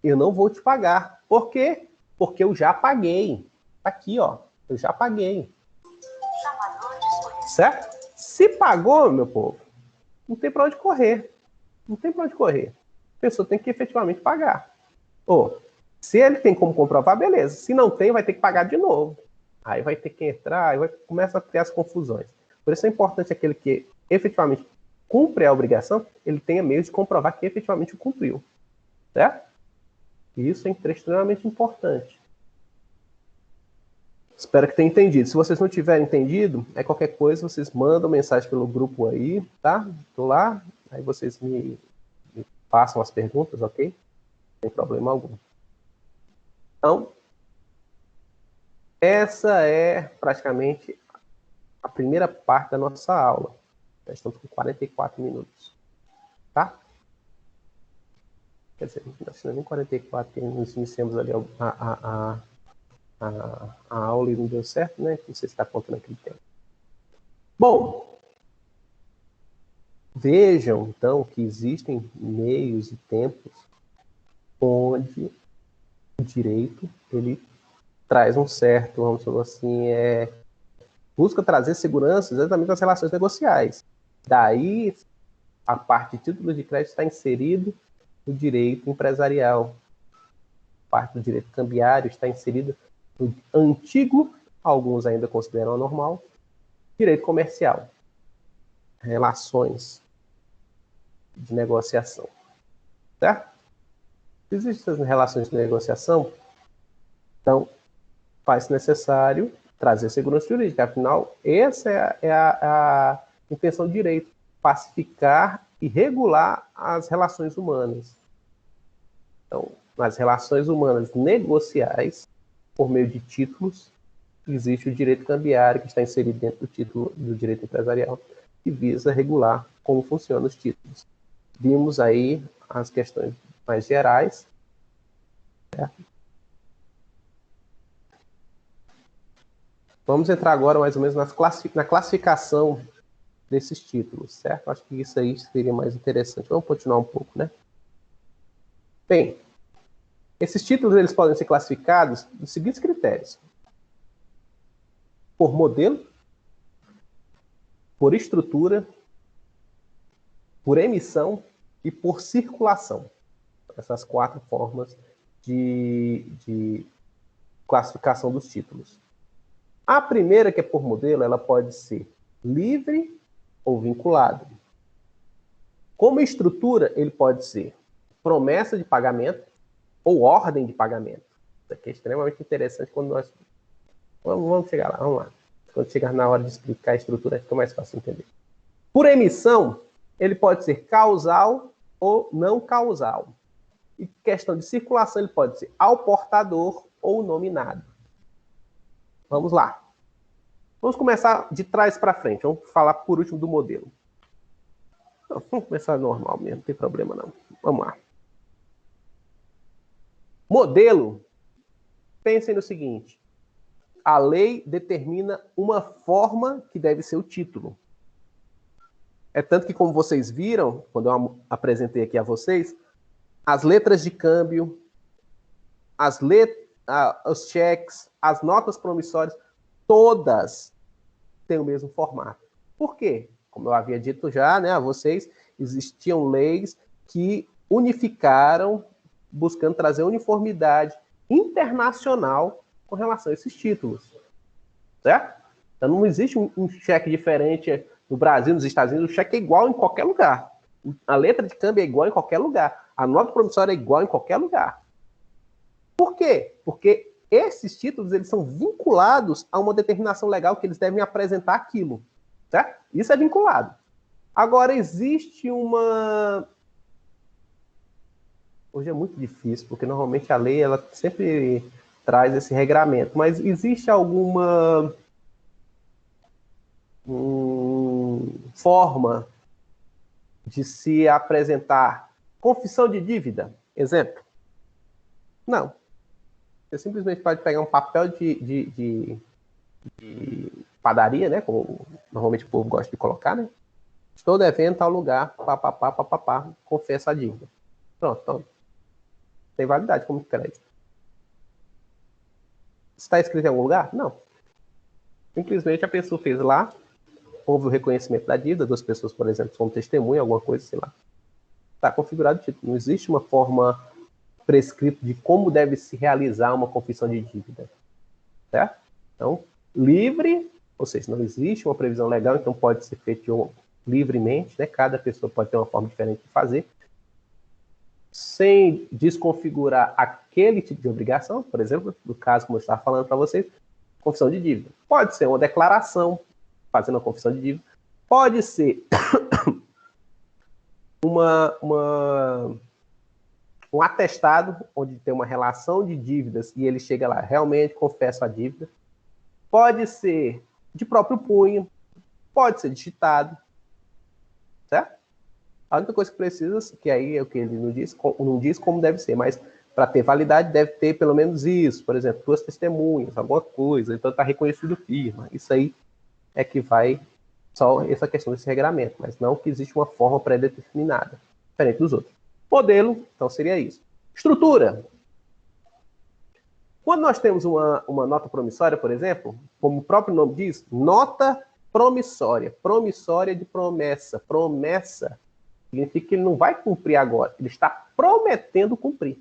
eu não vou te pagar. Por quê? Porque eu já paguei. Aqui, ó, eu já paguei. Certo? Se pagou, meu povo, não tem para onde correr. Não tem para onde correr. A pessoa tem que efetivamente pagar. Ou, se ele tem como comprovar, beleza. Se não tem, vai ter que pagar de novo. Aí vai ter que entrar, aí começa a ter as confusões. Por isso é importante aquele que efetivamente cumpre a obrigação, ele tenha meios de comprovar que efetivamente o cumpriu. Certo? E isso é extremamente importante. Espero que tenha entendido. Se vocês não tiverem entendido, qualquer coisa, vocês mandam mensagem pelo grupo aí, tá? Tô lá, aí vocês me façam as perguntas, ok? Não tem problema algum. Então, essa é praticamente a primeira parte da nossa aula. Já estamos com 44 minutos, tá? Quer dizer, não é nem 44, porque nós iniciamos ali a aula e não deu certo, né? Não sei se está contando aquele tempo. Bom, vejam, então, que existem meios e tempos onde o direito, ele traz um certo, vamos dizer assim, busca trazer segurança exatamente nas relações negociais. Daí, a parte de títulos de crédito está inserido no direito empresarial. A parte do direito cambiário está inserida no antigo, alguns ainda consideram anormal, direito comercial. Relações de negociação. Certo? Se existem essas relações de negociação, então faz necessário trazer segurança jurídica. Afinal, essa é a intenção do direito, pacificar e regular as relações humanas. Então, nas relações humanas negociais, por meio de títulos, existe o direito cambiário, que está inserido dentro do título do direito empresarial, que visa regular como funcionam os títulos. Vimos aí as questões mais gerais. Certo? Vamos entrar agora mais ou menos na classificação desses títulos, certo? Acho que isso aí seria mais interessante. Vamos continuar um pouco, né? Bem, esses títulos eles podem ser classificados dos seguintes critérios: por modelo, por estrutura, por emissão e por circulação. Essas 4 formas de classificação dos títulos. A primeira, que é por modelo, ela pode ser livre ou vinculado. Como estrutura, ele pode ser promessa de pagamento ou ordem de pagamento. Isso aqui é extremamente interessante quando nós... Vamos chegar lá, vamos lá. Quando chegar na hora de explicar a estrutura, fica mais fácil entender. Por emissão, ele pode ser causal ou não causal. E questão de circulação, ele pode ser ao portador ou nominado. Vamos lá. Vamos começar de trás para frente. Vamos falar por último do modelo. Não, vamos começar normal mesmo, não tem problema não. Vamos lá. Modelo. Pensem no seguinte. A lei determina uma forma que deve ser o título. É tanto que, como vocês viram, quando eu apresentei aqui a vocês, as letras de câmbio, os cheques, as notas promissórias, todas têm o mesmo formato. Por quê? Como eu havia dito já, né, a vocês, existiam leis que unificaram, buscando trazer uniformidade internacional com relação a esses títulos. Certo? Então não existe um cheque diferente no Brasil, nos Estados Unidos, o cheque é igual em qualquer lugar. A letra de câmbio é igual em qualquer lugar. A nota promissória é igual em qualquer lugar. Por quê? Porque esses títulos eles são vinculados a uma determinação legal que eles devem apresentar aquilo. Certo? Isso é vinculado. Agora, existe uma... Hoje é muito difícil, porque normalmente a lei ela sempre traz esse regramento, mas existe alguma... forma de se apresentar confissão de dívida, exemplo? Não. Você simplesmente pode pegar um papel de padaria, né? Como normalmente o povo gosta de colocar, né? Estou devendo tal lugar, papapá, confessa a dívida. Pronto, então, tem validade como crédito. Está escrito em algum lugar? Não. Simplesmente a pessoa fez lá, houve o reconhecimento da dívida, duas pessoas, por exemplo, são testemunha, alguma coisa, sei lá. Está configurado o título. Não existe uma forma prescrita de como deve se realizar uma confissão de dívida. Certo? Então, livre, ou seja, não existe uma previsão legal, então pode ser feito livremente, né? Cada pessoa pode ter uma forma diferente de fazer, sem desconfigurar aquele tipo de obrigação, por exemplo, no caso, como eu estava falando para vocês, confissão de dívida. Pode ser uma declaração, fazendo a confissão de dívida, pode ser um atestado, onde tem uma relação de dívidas e ele chega lá, realmente confessa a dívida. Pode ser de próprio punho, pode ser digitado, certo? A única coisa que precisa, que aí é o que ele não diz como deve ser, mas para ter validade deve ter pelo menos isso, por exemplo, duas testemunhas, alguma coisa, então está reconhecido firma. Isso aí é que vai só essa questão desse regramento, mas não que existe uma forma pré-determinada, diferente dos outros. Modelo, então seria isso. Estrutura. Quando nós temos uma nota promissória, por exemplo, como o próprio nome diz, nota promissória. Promissória de promessa. Promessa significa que ele não vai cumprir agora, ele está prometendo cumprir.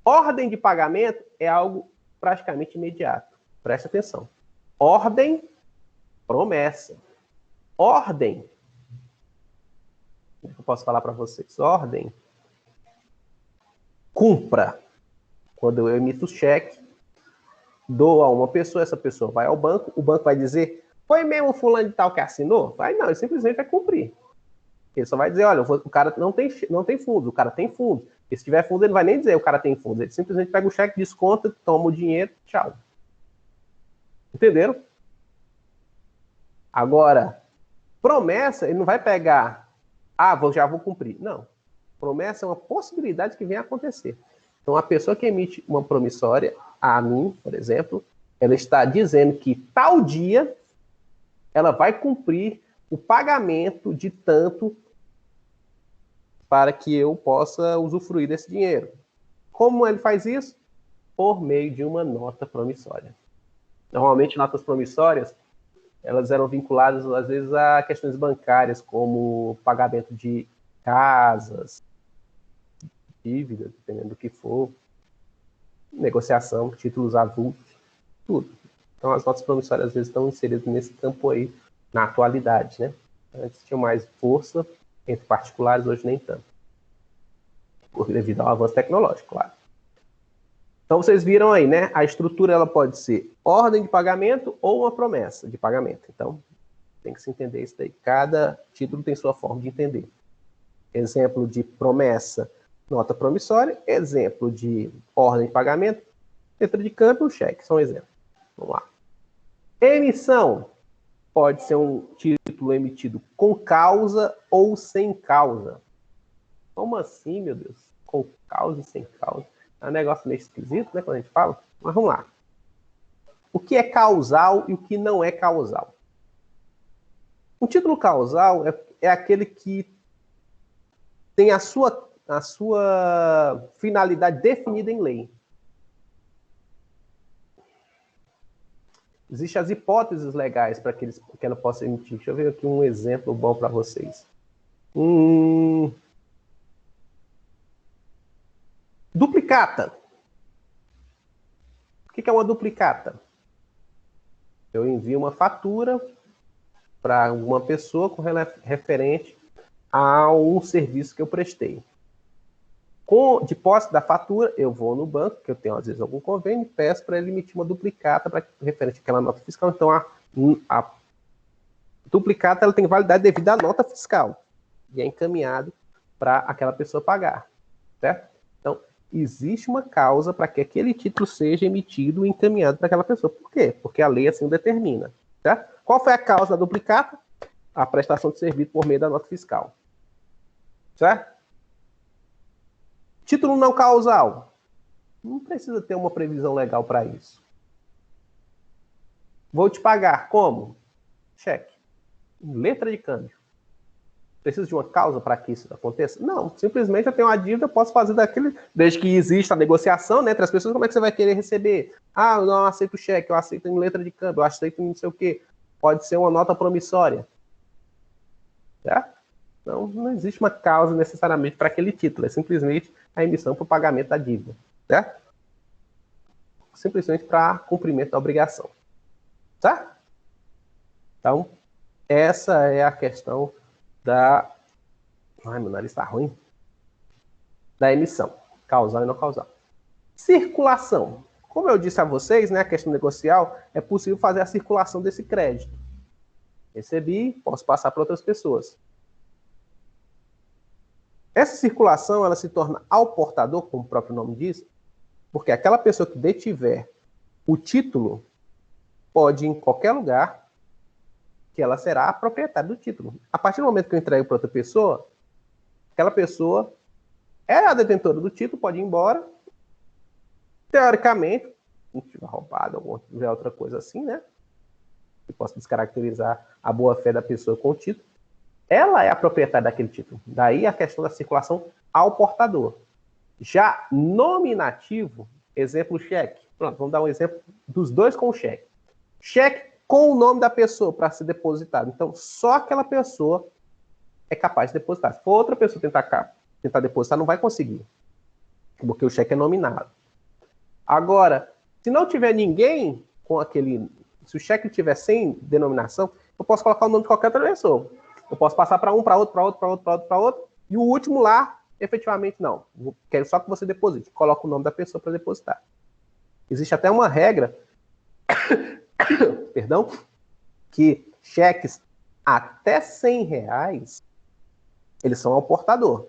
Ordem de pagamento é algo praticamente imediato. Preste atenção. Ordem, promessa. Ordem. O que eu posso falar para vocês? Ordem. Cumpra. Quando eu emito o cheque, dou a uma pessoa, essa pessoa vai ao banco, o banco vai dizer, foi mesmo fulano de tal que assinou? Vai não, ele simplesmente vai cumprir. Ele só vai dizer, olha, o cara não tem fundos, o cara tem fundos. E se tiver fundos, ele não vai nem dizer o cara tem fundos, ele simplesmente pega o cheque, desconta, toma o dinheiro, tchau. Entenderam? Agora, promessa, ele não vai pegar, já vou cumprir. Não. Promessa é uma possibilidade que vem a acontecer. Então, a pessoa que emite uma promissória, a mim, por exemplo, ela está dizendo que tal dia ela vai cumprir o pagamento de tanto para que eu possa usufruir desse dinheiro. Como ele faz isso? Por meio de uma nota promissória. Normalmente, notas promissórias, elas eram vinculadas, às vezes, a questões bancárias, como pagamento de casas, dívida, dependendo do que for, negociação, títulos avulsos, tudo. Então, as notas promissórias, às vezes, estão inseridas nesse campo aí, na atualidade, né? Antes tinha mais força entre particulares, hoje nem tanto. Devido ao avanço tecnológico, claro. Então, vocês viram aí, né? A estrutura, ela pode ser ordem de pagamento ou uma promessa de pagamento. Então, tem que se entender isso daí. Cada título tem sua forma de entender. Exemplo de promessa, nota promissória. Exemplo de ordem de pagamento, letra de câmbio, cheque. São exemplos. Vamos lá. Emissão pode ser um título emitido com causa ou sem causa. Como assim, meu Deus? Com causa e sem causa? É um negócio meio esquisito, né, quando a gente fala. Mas vamos lá. O que é causal e o que não é causal? Um título causal é aquele que tem a sua finalidade definida em lei. Existem as hipóteses legais para que ela possa emitir. Deixa eu ver aqui um exemplo bom para vocês. Duplicata. O que é uma duplicata? Eu envio uma fatura para alguma pessoa com referente a um serviço que eu prestei. De posse da fatura, eu vou no banco, que eu tenho às vezes algum convênio, e peço para ele emitir uma duplicata referente àquela nota fiscal. Então, a duplicata ela tem validade devido à nota fiscal e é encaminhado para aquela pessoa pagar, certo? Então, existe uma causa para que aquele título seja emitido e encaminhado para aquela pessoa. Por quê? Porque a lei assim o determina, certo? Qual foi a causa da duplicata? a prestação de serviço por meio da nota fiscal. Certo? Título não causal. Não precisa ter uma previsão legal para isso. Vou te pagar como? Cheque. Letra de câmbio. Preciso de uma causa para que isso aconteça? Não, simplesmente eu tenho uma dívida, posso fazer daquele, desde que exista a negociação, né, entre as pessoas, como é que você vai querer receber? Ah, eu não aceito cheque, eu aceito em letra de câmbio, eu aceito em não sei o quê. Pode ser uma nota promissória. Certo? Então, não existe uma causa necessariamente para aquele título, é simplesmente a emissão para o pagamento da dívida. Certo? Simplesmente para cumprimento da obrigação. Certo? Então, essa é a questão da... Ai, meu nariz está ruim. Da emissão, causal e não causal. Circulação. Como eu disse a vocês, né, a questão negocial, é possível fazer a circulação desse crédito. Recebi, posso passar para outras pessoas. Essa circulação, ela se torna ao portador, como o próprio nome diz, porque aquela pessoa que detiver o título pode ir em qualquer lugar que ela será a proprietária do título. A partir do momento que eu entrego para outra pessoa, aquela pessoa é a detentora do título, pode ir embora. Teoricamente, se não tiver roubado, ou tiver outra coisa assim, né? Que possa descaracterizar a boa-fé da pessoa com o título. Ela é a proprietária daquele título. Daí a questão da circulação ao portador. Já nominativo, exemplo, cheque. Pronto, vamos dar um exemplo dos dois com o cheque. Cheque com o nome da pessoa para ser depositado. Então, só aquela pessoa é capaz de depositar. Se for outra pessoa tentar depositar, não vai conseguir. Porque o cheque é nominado. Agora, se não tiver ninguém com aquele... Se o cheque tiver sem denominação, eu posso colocar o nome de qualquer outra pessoa. Eu posso passar para um, para outro, para outro, para outro, para outro, para outro. E o último lá, efetivamente, não. Quero só que você deposite. Coloca o nome da pessoa para depositar. Existe até uma regra, perdão, que cheques até R$100, eles são ao portador.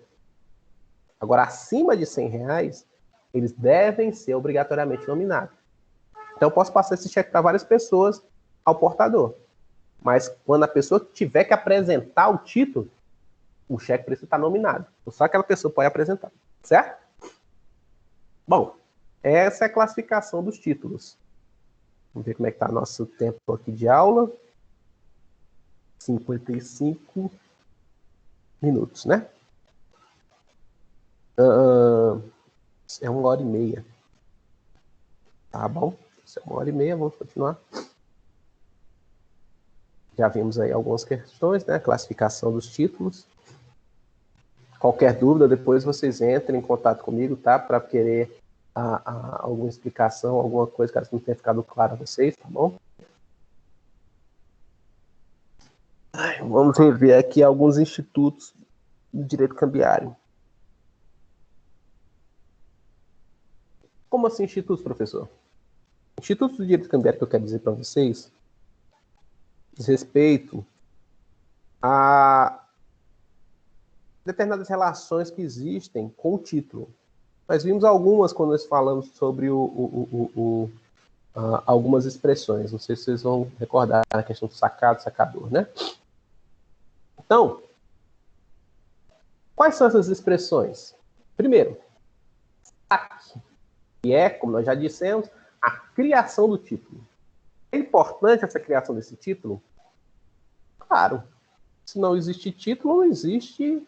Agora, acima de R$100, eles devem ser obrigatoriamente nominados. Então, eu posso passar esse cheque para várias pessoas ao portador. Mas quando a pessoa tiver que apresentar o título, o cheque precisa estar nominado. Só aquela pessoa pode apresentar. Certo? Bom, essa é a classificação dos títulos. Vamos ver como é que está nosso tempo aqui de aula. 55 minutos, né? É 1h30. Tá bom? Isso é 1h30, vamos continuar. Já vimos aí algumas questões, né? Classificação dos títulos. Qualquer dúvida, depois vocês entrem em contato comigo, tá? Para querer alguma explicação, alguma coisa que não tenha ficado claro a vocês, tá bom? Vamos rever aqui alguns institutos do direito cambiário. Como assim institutos, professor? Institutos do direito cambiário que eu quero dizer para vocês diz respeito a determinadas relações que existem com o título. Nós vimos algumas quando nós falamos sobre algumas expressões. Não sei se vocês vão recordar a questão do sacado, sacador, né? Então, quais são essas expressões? Primeiro, saque, que é, como nós já dissemos, a criação do título. É importante essa criação desse título? Claro. Se não existe título, não existe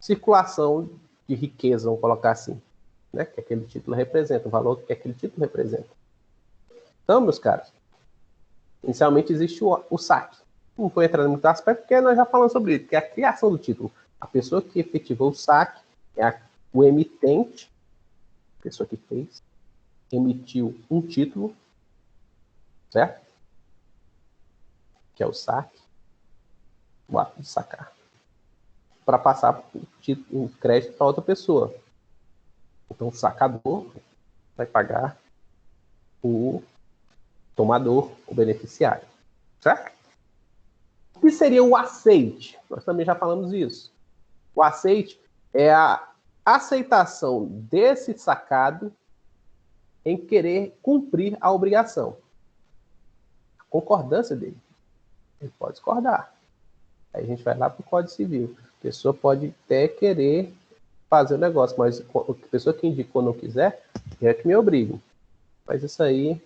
circulação de riqueza, vamos colocar assim, né? Que aquele título representa, o valor que aquele título representa. Então, meus caros, inicialmente existe o saque. Não vou entrar em muito aspecto, porque nós já falamos sobre isso, que é a criação do título. A pessoa que efetivou o saque é o emitente, a pessoa que fez, emitiu um título, certo? Que é o saque, o ato de sacar, para passar o crédito para outra pessoa. Então, o sacador vai pagar o tomador, o beneficiário, certo? O que seria o aceite? Nós também já falamos isso. O aceite é a aceitação desse sacado em querer cumprir a obrigação. A concordância dele. Ele pode discordar. Aí a gente vai lá para o Código Civil. A pessoa pode até querer fazer o negócio, mas a pessoa que indicou não quiser, é que me obrigue. Mas isso aí,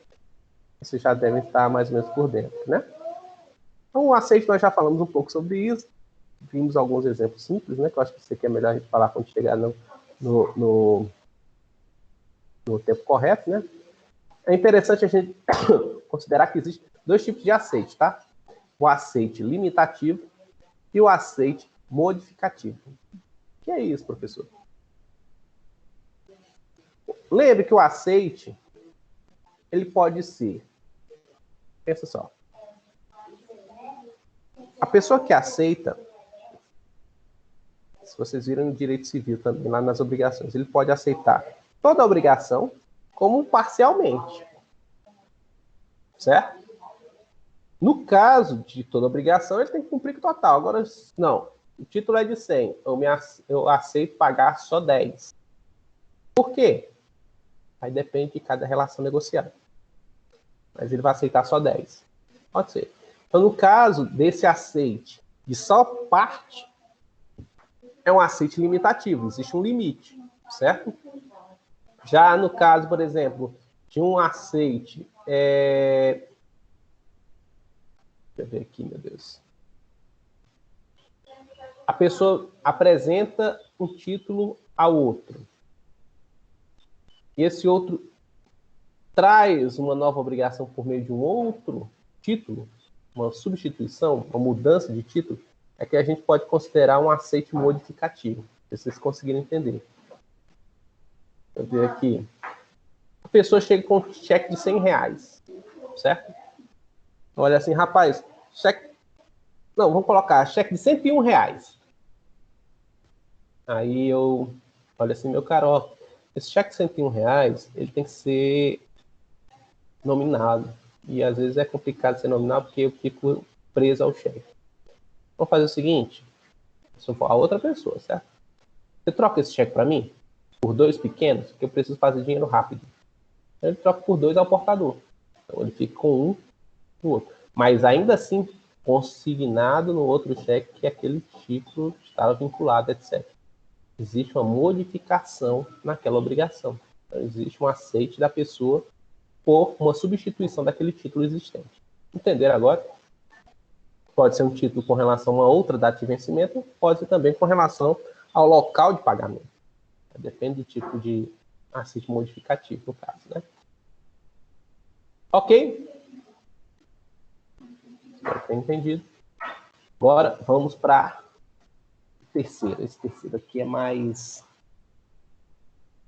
vocês já devem estar mais ou menos por dentro, né? Então, o aceite, nós já falamos um pouco sobre isso. Vimos alguns exemplos simples, né? Que eu acho que isso aqui é melhor a gente falar quando chegar no tempo correto, né? É interessante a gente considerar que existem dois tipos de aceite, tá? O aceite limitativo e o aceite modificativo. O que é isso, professor? Lembre que o aceite, ele pode ser, pensa só, a pessoa que aceita, se vocês viram no direito civil também, lá nas obrigações, ele pode aceitar toda a obrigação como parcialmente, certo? No caso de toda obrigação, ele tem que cumprir com o total. Agora, não, o título é de 100, eu aceito pagar só 10. Por quê? Aí depende de cada relação negociada. Mas ele vai aceitar só 10. Pode ser. Então, no caso desse aceite de só parte, é um aceite limitativo, existe um limite, certo? Já no caso, por exemplo, de um aceite... Deixa eu ver aqui, meu Deus. A pessoa apresenta um título ao outro. E esse outro traz uma nova obrigação por meio de um outro título, uma substituição, uma mudança de título, é que a gente pode considerar um aceite modificativo. Se vocês conseguirem entender. Eu ver aqui. A pessoa chega com um cheque de R$100, certo? Olha assim, rapaz, cheque... Não, vamos colocar cheque de R$101. Aí eu olho assim, meu caro, ó, esse cheque de R$101, ele tem que ser nominado. E às vezes é complicado ser nominado porque eu fico preso ao cheque. Vamos fazer o seguinte, se eu for a outra pessoa, certo? Você troca esse cheque para mim? Por 2 pequenos? Porque eu preciso fazer dinheiro rápido. Ele troca por 2 ao portador. Então ele fica com um no outro. Mas ainda assim, consignado no outro cheque que aquele título estava vinculado, etc. Existe uma modificação naquela obrigação. Então, existe um aceite da pessoa por uma substituição daquele título existente. Entenderam agora? Pode ser um título com relação a outra data de vencimento, pode ser também com relação ao local de pagamento. Depende do tipo de aceite modificativo, no caso, né? Ok? Espero ter entendido. Agora, vamos para o terceiro. Esse terceiro aqui é mais...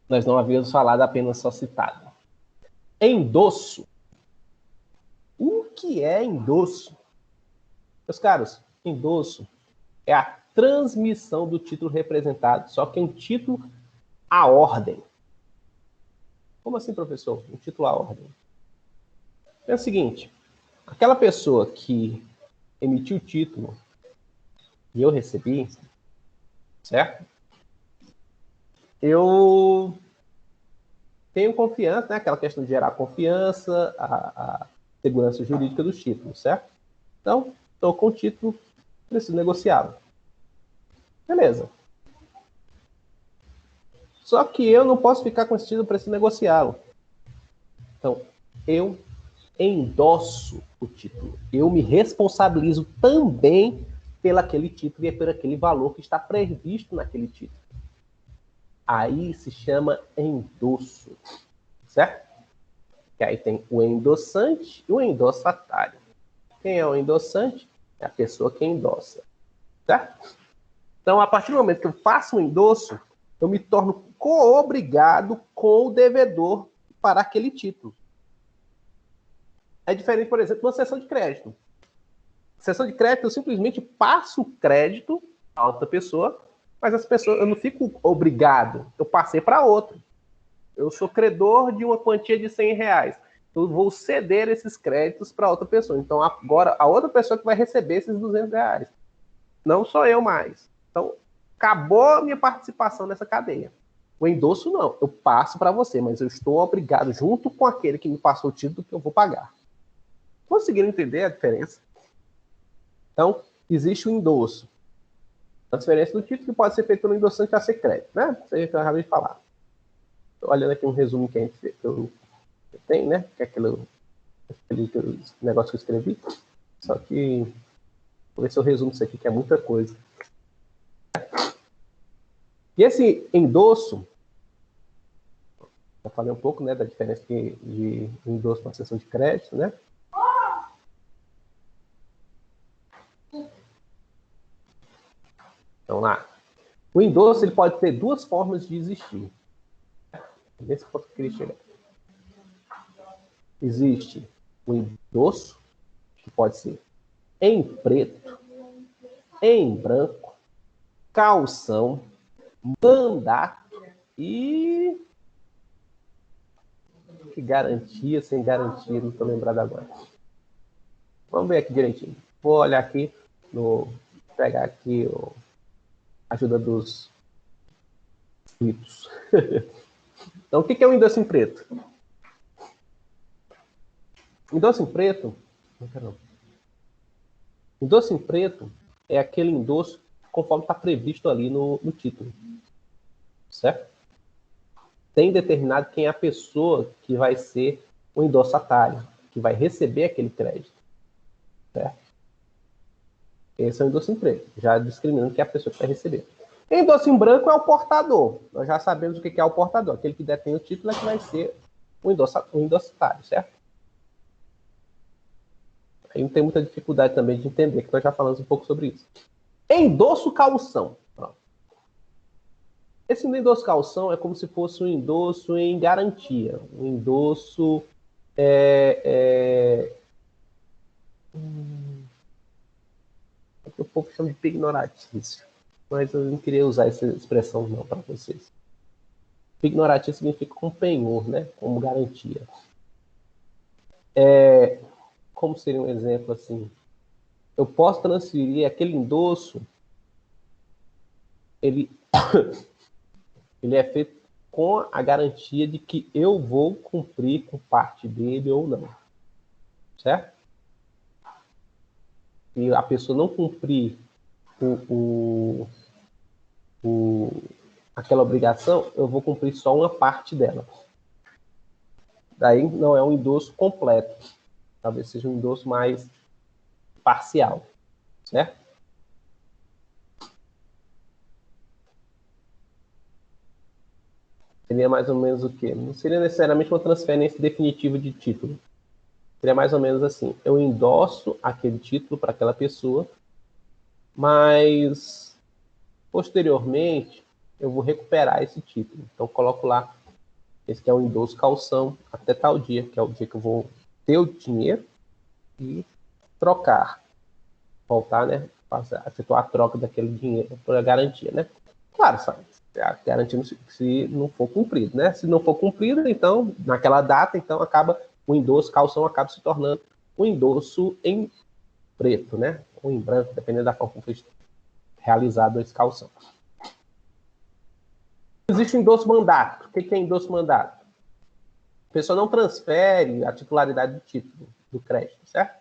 Nós não havíamos falado, apenas só citado. Endosso. O que é endosso? Meus caros, endosso é a transmissão do título representado, só que é um título à ordem. Como assim, professor? Um título à ordem. É o seguinte, aquela pessoa que emitiu o título e eu recebi, certo? Eu tenho confiança, né? Aquela questão de gerar confiança, a segurança jurídica dos títulos, certo? Então, estou com o título, preciso negociá-lo. Beleza. Só que eu não posso ficar com esse título, preciso negociá-lo. Então, eu endosso o título. Eu me responsabilizo também pelaquele título e por aquele valor que está previsto naquele título. Aí se chama endosso, certo? Que aí tem o endossante e o endossatário. Quem é o endossante? É a pessoa que endossa, certo? Então, a partir do momento que eu faço um endosso, eu me torno co-obrigado com o devedor para aquele título. É diferente, por exemplo, de uma cessão de crédito. Cessão de crédito, eu simplesmente passo o crédito a outra pessoa, mas essa pessoa, eu não fico obrigado, eu passei para outro. Eu sou credor de uma quantia de R$100. Eu vou ceder esses créditos para outra pessoa. Então, agora, a outra pessoa que vai receber esses R$200. Não sou eu mais. Então, acabou a minha participação nessa cadeia. O endosso, não. Eu passo para você, mas eu estou obrigado, junto com aquele que me passou o título, que eu vou pagar. Conseguiram entender a diferença? Então, existe o endosso. Transferência do título que pode ser feita pelo endossante a ser crédito, né? Isso aí que eu acabei de falar. Tô olhando aqui um resumo que a gente fez, que eu tenho, né? Que é aquele negócio que eu escrevi. Só que vou ver se eu resumo isso aqui, que é muita coisa. E esse endosso, já falei um pouco, né, da diferença de endosso para sessão de crédito, né? Então lá, o endosso ele pode ter duas formas de existir. Nesse ponto que eu queria chegar. Existe o endosso, que pode ser em preto, em branco, calção, mandato e que garantia, sem garantia, não estou lembrado agora. Vamos ver aqui direitinho. Vou olhar aqui, pegar aqui a ajuda dos escritos. Então, o que é o endosso em preto? Endosso em preto, endosso em preto é aquele endosso conforme está previsto ali no título, certo? Tem determinado quem é a pessoa que vai ser o endossatário, que vai receber aquele crédito, certo? Esse é o endosso em preto, já discriminando que é a pessoa que vai receber. Endosso em branco é o portador. Nós já sabemos o que é o portador. Aquele que detém o título é que vai ser o endossatário, certo? Aí não tem muita dificuldade também de entender, que nós já falamos um pouco sobre isso. Endosso calção. Pronto. Esse endosso calção é como se fosse um endosso em garantia. Um endosso... o povo chama de pignoratício. Mas eu não queria usar essa expressão não para vocês. Pignoratício significa com penhor, né? Como garantia. Como seria um exemplo assim? Eu posso transferir aquele endosso, ele é feito com a garantia de que eu vou cumprir com parte dele ou não. Certo? E a pessoa não cumprir aquela obrigação, eu vou cumprir só uma parte dela. Daí não é um endosso completo. Talvez seja um endosso mais parcial. Certo? Seria mais ou menos o quê? Não seria necessariamente uma transferência definitiva de título. Seria mais ou menos assim, eu endosso aquele título para aquela pessoa, mas posteriormente eu vou recuperar esse título. Então coloco lá, esse que é o endosso calção, até tal dia, que é o dia que eu vou ter o dinheiro e trocar. Voltar, né? Efetuar a troca daquele dinheiro por a garantia, né? Claro, sabe? A garantia se não for cumprido, né? Se não for cumprido, então, naquela data, então acaba o endosso calção acaba se tornando um endosso em preto, né? Ou em branco, dependendo da forma como foi realizado esse calção. Existe o endosso mandato. O que é endosso mandato? A pessoa não transfere a titularidade do título, do crédito, certo?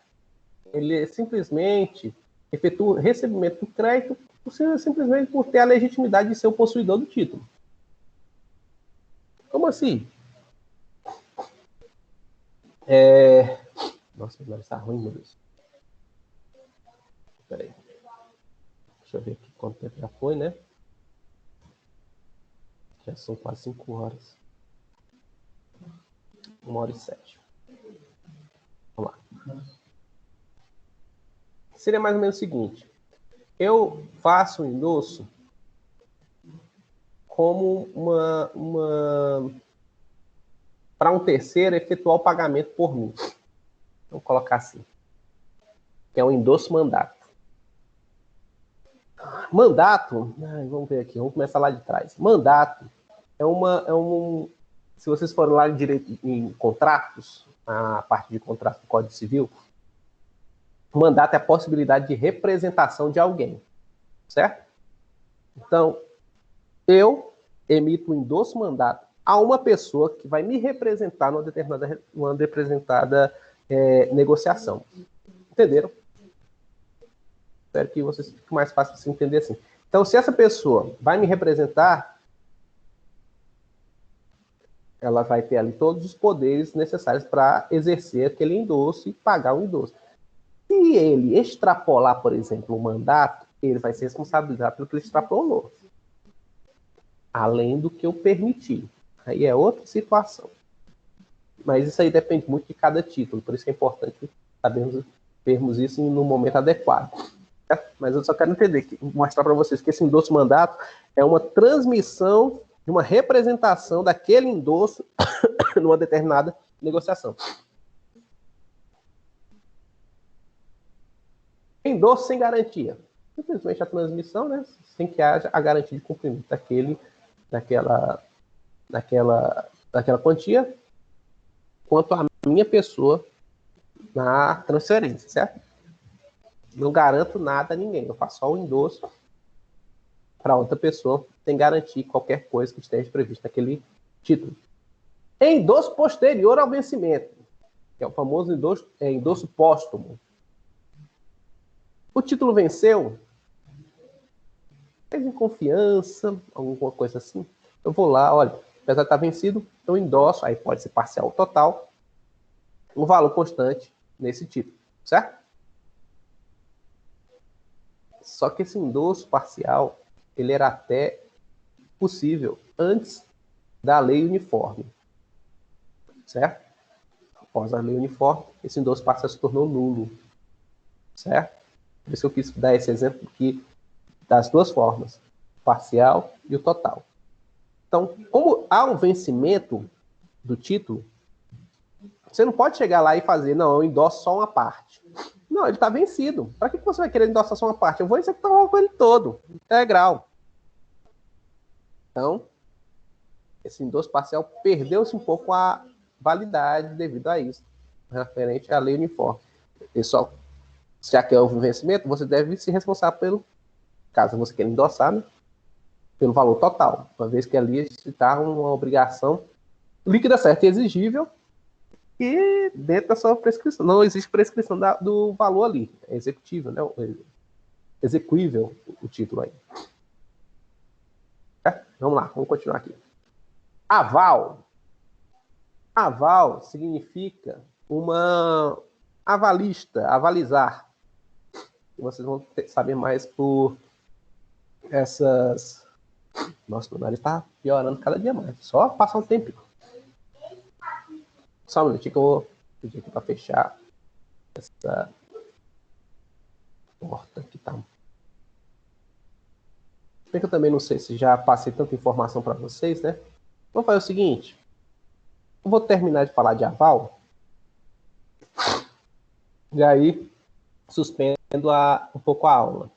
Ele simplesmente efetua o recebimento do crédito simplesmente por ter a legitimidade de ser o possuidor do título. Como assim? Nossa, mas está ruim, meu Deus. Espera aí. Deixa eu ver aqui quanto tempo já foi, né? Já são quase 5 horas. 1h07. Vamos lá. Seria mais ou menos o seguinte. Eu faço um endosso como para um terceiro efetuar o pagamento por mim. Vamos colocar assim. Que é um endosso mandato. Mandato, vamos ver aqui, vamos começar lá de trás. Mandato se vocês forem lá em contratos, a parte de contrato do Código Civil, mandato é a possibilidade de representação de alguém, certo? Então, eu emito um endosso mandato a uma pessoa que vai me representar numa determinada negociação. Entenderam? Espero que vocês fique mais fácil de se entender assim. Então, se essa pessoa vai me representar, ela vai ter ali todos os poderes necessários para exercer aquele endosso e pagar o endosso. Se ele extrapolar, por exemplo, o mandato, ele vai ser responsabilizado pelo que ele extrapolou, além do que eu permiti. Aí é outra situação. Mas isso aí depende muito de cada título, por isso que é importante sabermos termos isso no momento adequado. Mas eu só quero mostrar para vocês que esse endosso mandato é uma transmissão de uma representação daquele endosso numa determinada negociação. Endosso sem garantia. Simplesmente a transmissão, né, sem que haja a garantia de cumprimento daquela quantia quanto à minha pessoa na transferência, certo? Não garanto nada a ninguém, eu faço só o endosso para outra pessoa, sem garantir qualquer coisa que esteja prevista naquele título. Endosso posterior ao vencimento, que é o famoso endosso póstumo. O título venceu, fez em confiança, alguma coisa assim. Eu vou lá, olha, apesar de estar vencido, eu endosso, aí pode ser parcial ou total, um valor constante nesse título, certo? Só que esse endosso parcial, ele era até possível antes da lei uniforme, certo? Após a lei uniforme, esse endosso parcial se tornou nulo, certo? Por isso eu quis dar esse exemplo aqui das duas formas, o parcial e o total. Então, como há um vencimento do título, você não pode chegar lá e fazer, não, eu endosso só uma parte. Não, ele está vencido. Para que você vai querer endossar só uma parte? Eu vou executar logo ele todo, integral. Então, esse endosso parcial perdeu-se um pouco a validade devido a isso, referente à lei uniforme. Pessoal, já que houve um vencimento, você deve se responsável pelo, caso você queira endossar, né, pelo valor total, uma vez que ali está uma obrigação líquida, certa e exigível, e dentro da sua prescrição. Não existe prescrição do valor ali. É executível, né? Execuível o título aí. Vamos lá, vamos continuar aqui. Aval. Aval significa uma avalista, avalizar. Vocês vão saber mais por essas... Nossa, meu nariz está piorando cada dia mais. Só passar um tempo. Só um minutinho que eu vou pedir aqui para fechar essa porta que tá. Bem que eu também não sei se já passei tanta informação para vocês, né? Vamos fazer o seguinte. Eu vou terminar de falar de aval. E aí, suspendo um pouco a aula.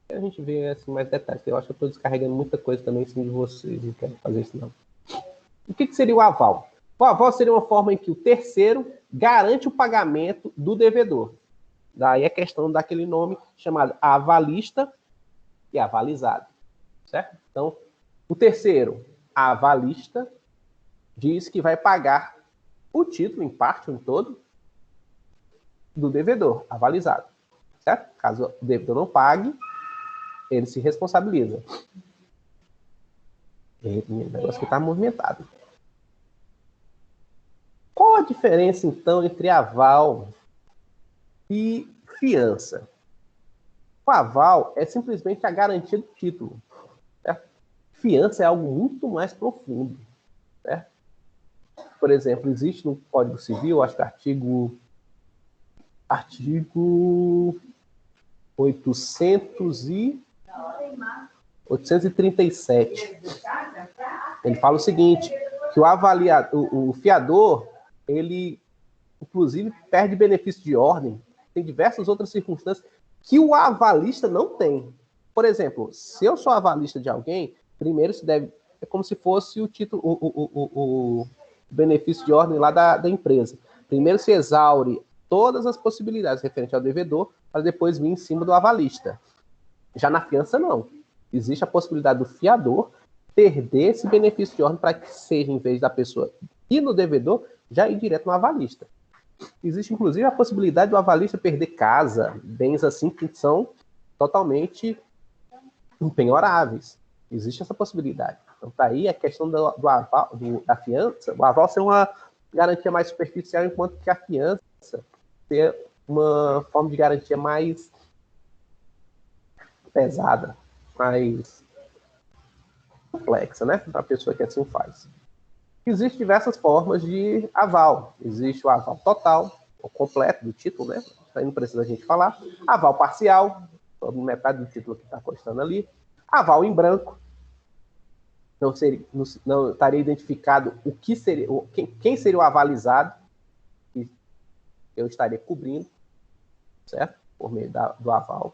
E a gente vê assim, mais detalhes. Eu acho que eu estou descarregando muita coisa também em cima de vocês. Não quero fazer isso, não. O que seria o aval? O aval seria uma forma em que o terceiro garante o pagamento do devedor. Daí a questão daquele nome chamado avalista e avalizado. Certo? Então, o terceiro, avalista, diz que vai pagar o título, em parte ou em todo, do devedor, avalizado. Certo? Caso o devedor não pague, ele se responsabiliza. O negócio que está movimentado. Qual a diferença, então, entre aval e fiança? O aval é simplesmente a garantia do título. Certo? Fiança é algo muito mais profundo. Certo? Por exemplo, existe no Código Civil, acho que artigo 837. Ele fala o seguinte, que o fiador, ele, inclusive, perde benefício de ordem, tem diversas outras circunstâncias que o avalista não tem. Por exemplo, se eu sou avalista de alguém, primeiro se deve... É como se fosse o título, o benefício de ordem lá da empresa. Primeiro se exaure todas as possibilidades referentes ao devedor, para depois vir em cima do avalista. Já na fiança, não. Existe a possibilidade do fiador perder esse benefício de ordem para que seja, em vez da pessoa ir no devedor, já ir direto no avalista. Existe, inclusive, a possibilidade do avalista perder casa, bens assim que são totalmente impenhoráveis. Existe essa possibilidade. Então, tá aí a questão do aval, da fiança, o aval ser uma garantia mais superficial, enquanto que a fiança ser uma forma de garantia mais pesada, mais complexa, né? Para a pessoa que assim faz. Existem diversas formas de aval. Existe o aval total, o completo do título, né? Isso aí não precisa a gente falar. Aval parcial, sobre metade do título que está constando ali. Aval em branco. Não estaria identificado o que seria, quem seria o avalizado, que eu estaria cobrindo, certo? Por meio do aval.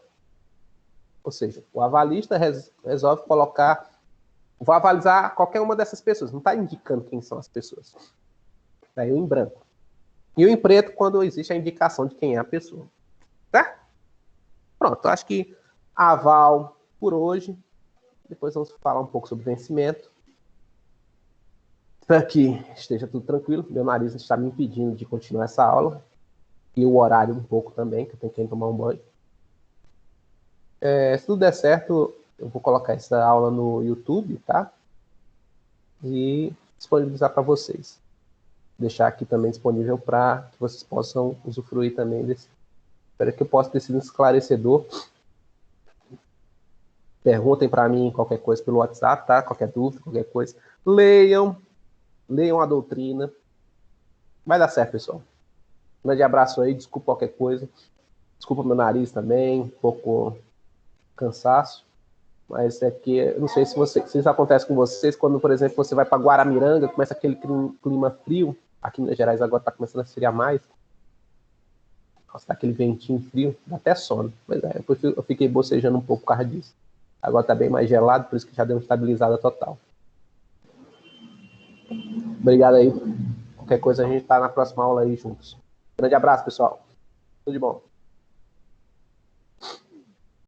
Ou seja, o avalista resolve colocar, vou avalizar qualquer uma dessas pessoas, não está indicando quem são as pessoas. Daí o em branco. E o em preto, quando existe a indicação de quem é a pessoa. Certo? Pronto, eu acho que aval por hoje. Depois vamos falar um pouco sobre vencimento. Para que esteja tudo tranquilo. Meu nariz está me impedindo de continuar essa aula. E o horário um pouco também, que eu tenho que ir tomar um banho. Se tudo der certo, eu vou colocar essa aula no YouTube, tá? E disponibilizar para vocês. Deixar aqui também disponível para que vocês possam usufruir também desse. Espero que eu possa ter sido esclarecedor. Perguntem para mim qualquer coisa pelo WhatsApp, tá? Qualquer dúvida, qualquer coisa. Leiam a doutrina. Vai dar certo, pessoal. Um grande abraço aí, desculpa qualquer coisa. Desculpa meu nariz também, um pouco cansaço. Mas é que, eu não sei se isso acontece com vocês, quando, por exemplo, você vai para Guaramiranga, começa aquele clima frio. Aqui em Minas Gerais agora está começando a esfriar mais. Nossa, tá aquele ventinho frio, dá até sono. Mas eu fiquei bocejando um pouco por causa disso. Agora está bem mais gelado, por isso que já deu uma estabilizada total. Obrigado aí. Qualquer coisa a gente está na próxima aula aí juntos. Grande abraço, pessoal. Tudo de bom.